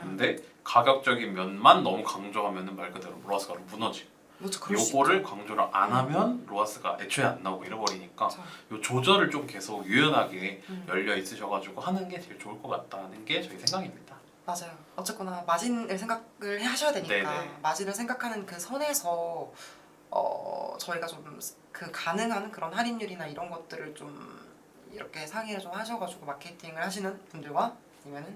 근데 가격적인 면만 너무 강조하면은 말 그대로 로아스가 무너지고 뭐죠, 그럴 수 요거를 있죠. 강조를 안 하면 로아스가 애초에 안 나오고 잃어버리니까 그쵸. 요 조절을 좀 계속 유연하게 음. 열려 있으셔가지고 하는 게 제일 좋을 것 같다는 게 저희 생각입니다. 맞아요. 어쨌거나 마진을 생각을 하셔야 되니까 네네. 마진을 생각하는 그 선에서 저희가 좀 그 가능한 그런 할인율이나 이런 것들을 좀 이렇게 상의를 좀 하셔가지고 마케팅을 하시는 분들과 아니면은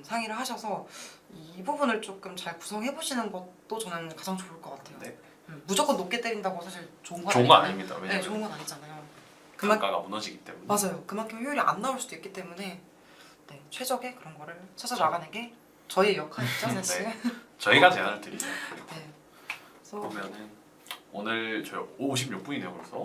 상의를 하셔서 이 부분을 조금 잘 구성해 보시는 것도 저는 가장 좋을 것 같아요. 네. 무조건 높게 때린다고 사실 좋은 건 좋은 건 아니잖아요. 아닙니다. 네, 왜냐면 좋은 건 아니잖아요. 단가가 무너지기 때문에. 맞아요. 그만큼 효율이 안 나올 수도 있기 때문에 네, 최적의 그런 거를 찾아 나가는 게 저희의 역할이죠, 사실. 네. 저희가 제안을 드리죠. 그리고 네. 그래서 보면은 오늘 저희 56분이네요 벌써.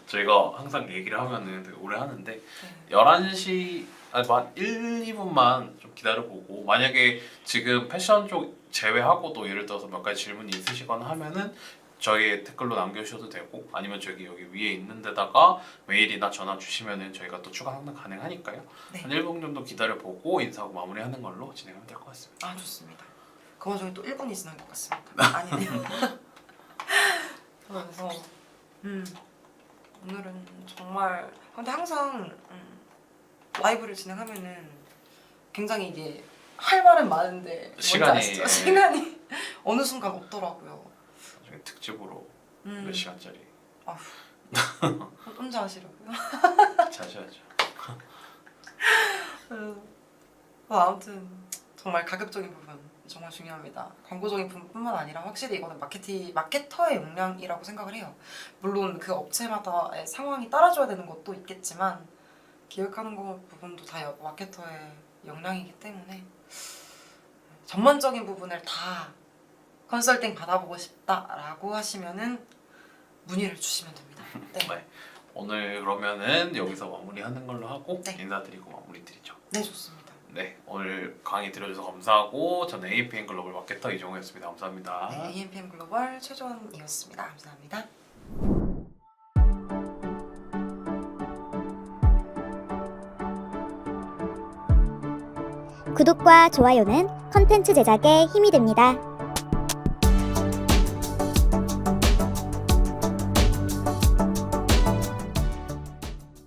저희가 항상 얘기를 하면은 되게 오래 하는데 네. 11시 한 1, 2분만 좀 기다려보고 만약에 지금 패션 쪽 제외하고도 예를 들어서 몇 가지 질문이 있으시거나 하면은 저희 댓글로 남겨주셔도 되고 아니면 저기 여기 위에 있는 데다가 메일이나 전화 주시면은 저희가 또 추가 상담 가능하니까요. 네. 한 1분 정도 기다려보고 인사하고 마무리하는 걸로 진행하면 될 것 같습니다. 아, 좋습니다. 그만 저희 또 1분이 지난 것 같습니다. 아니네요. 그래서 오늘은 정말 근데 항상 라이브를 진행하면은 굉장히 이게 할 말은 많은데 뭔지 시간이- 아시죠? 시간이 어느 순간 없더라고요. 나중에 특집으로 몇 시간짜리 혼자 하시려고요? 자셔야죠. 아무튼 정말 가격적인 부분 정말 중요합니다. 광고적인 부분뿐만 아니라 확실히 이거는 마케터의 역량이라고 생각을 해요. 물론 그 업체마다의 상황이 따라줘야 되는 것도 있겠지만 기획하는 거 부분도 다 마케터의 역량이기 때문에 전반적인 부분을 다 컨설팅 받아보고 싶다라고 하시면은 문의를 주시면 됩니다. 네, 네. 오늘 그러면은 여기서 마무리하는 걸로 하고 네. 인사드리고 마무리 드리죠. 네 좋습니다. 네, 오늘 강의 들어주셔서 감사하고 저는 APM 글로벌 마케터 이정우였습니다. 감사합니다. 네, AMPM 글로벌 최조원이었습니다. 감사합니다. 구독과 좋아요는 컨텐츠 제작에 힘이 됩니다.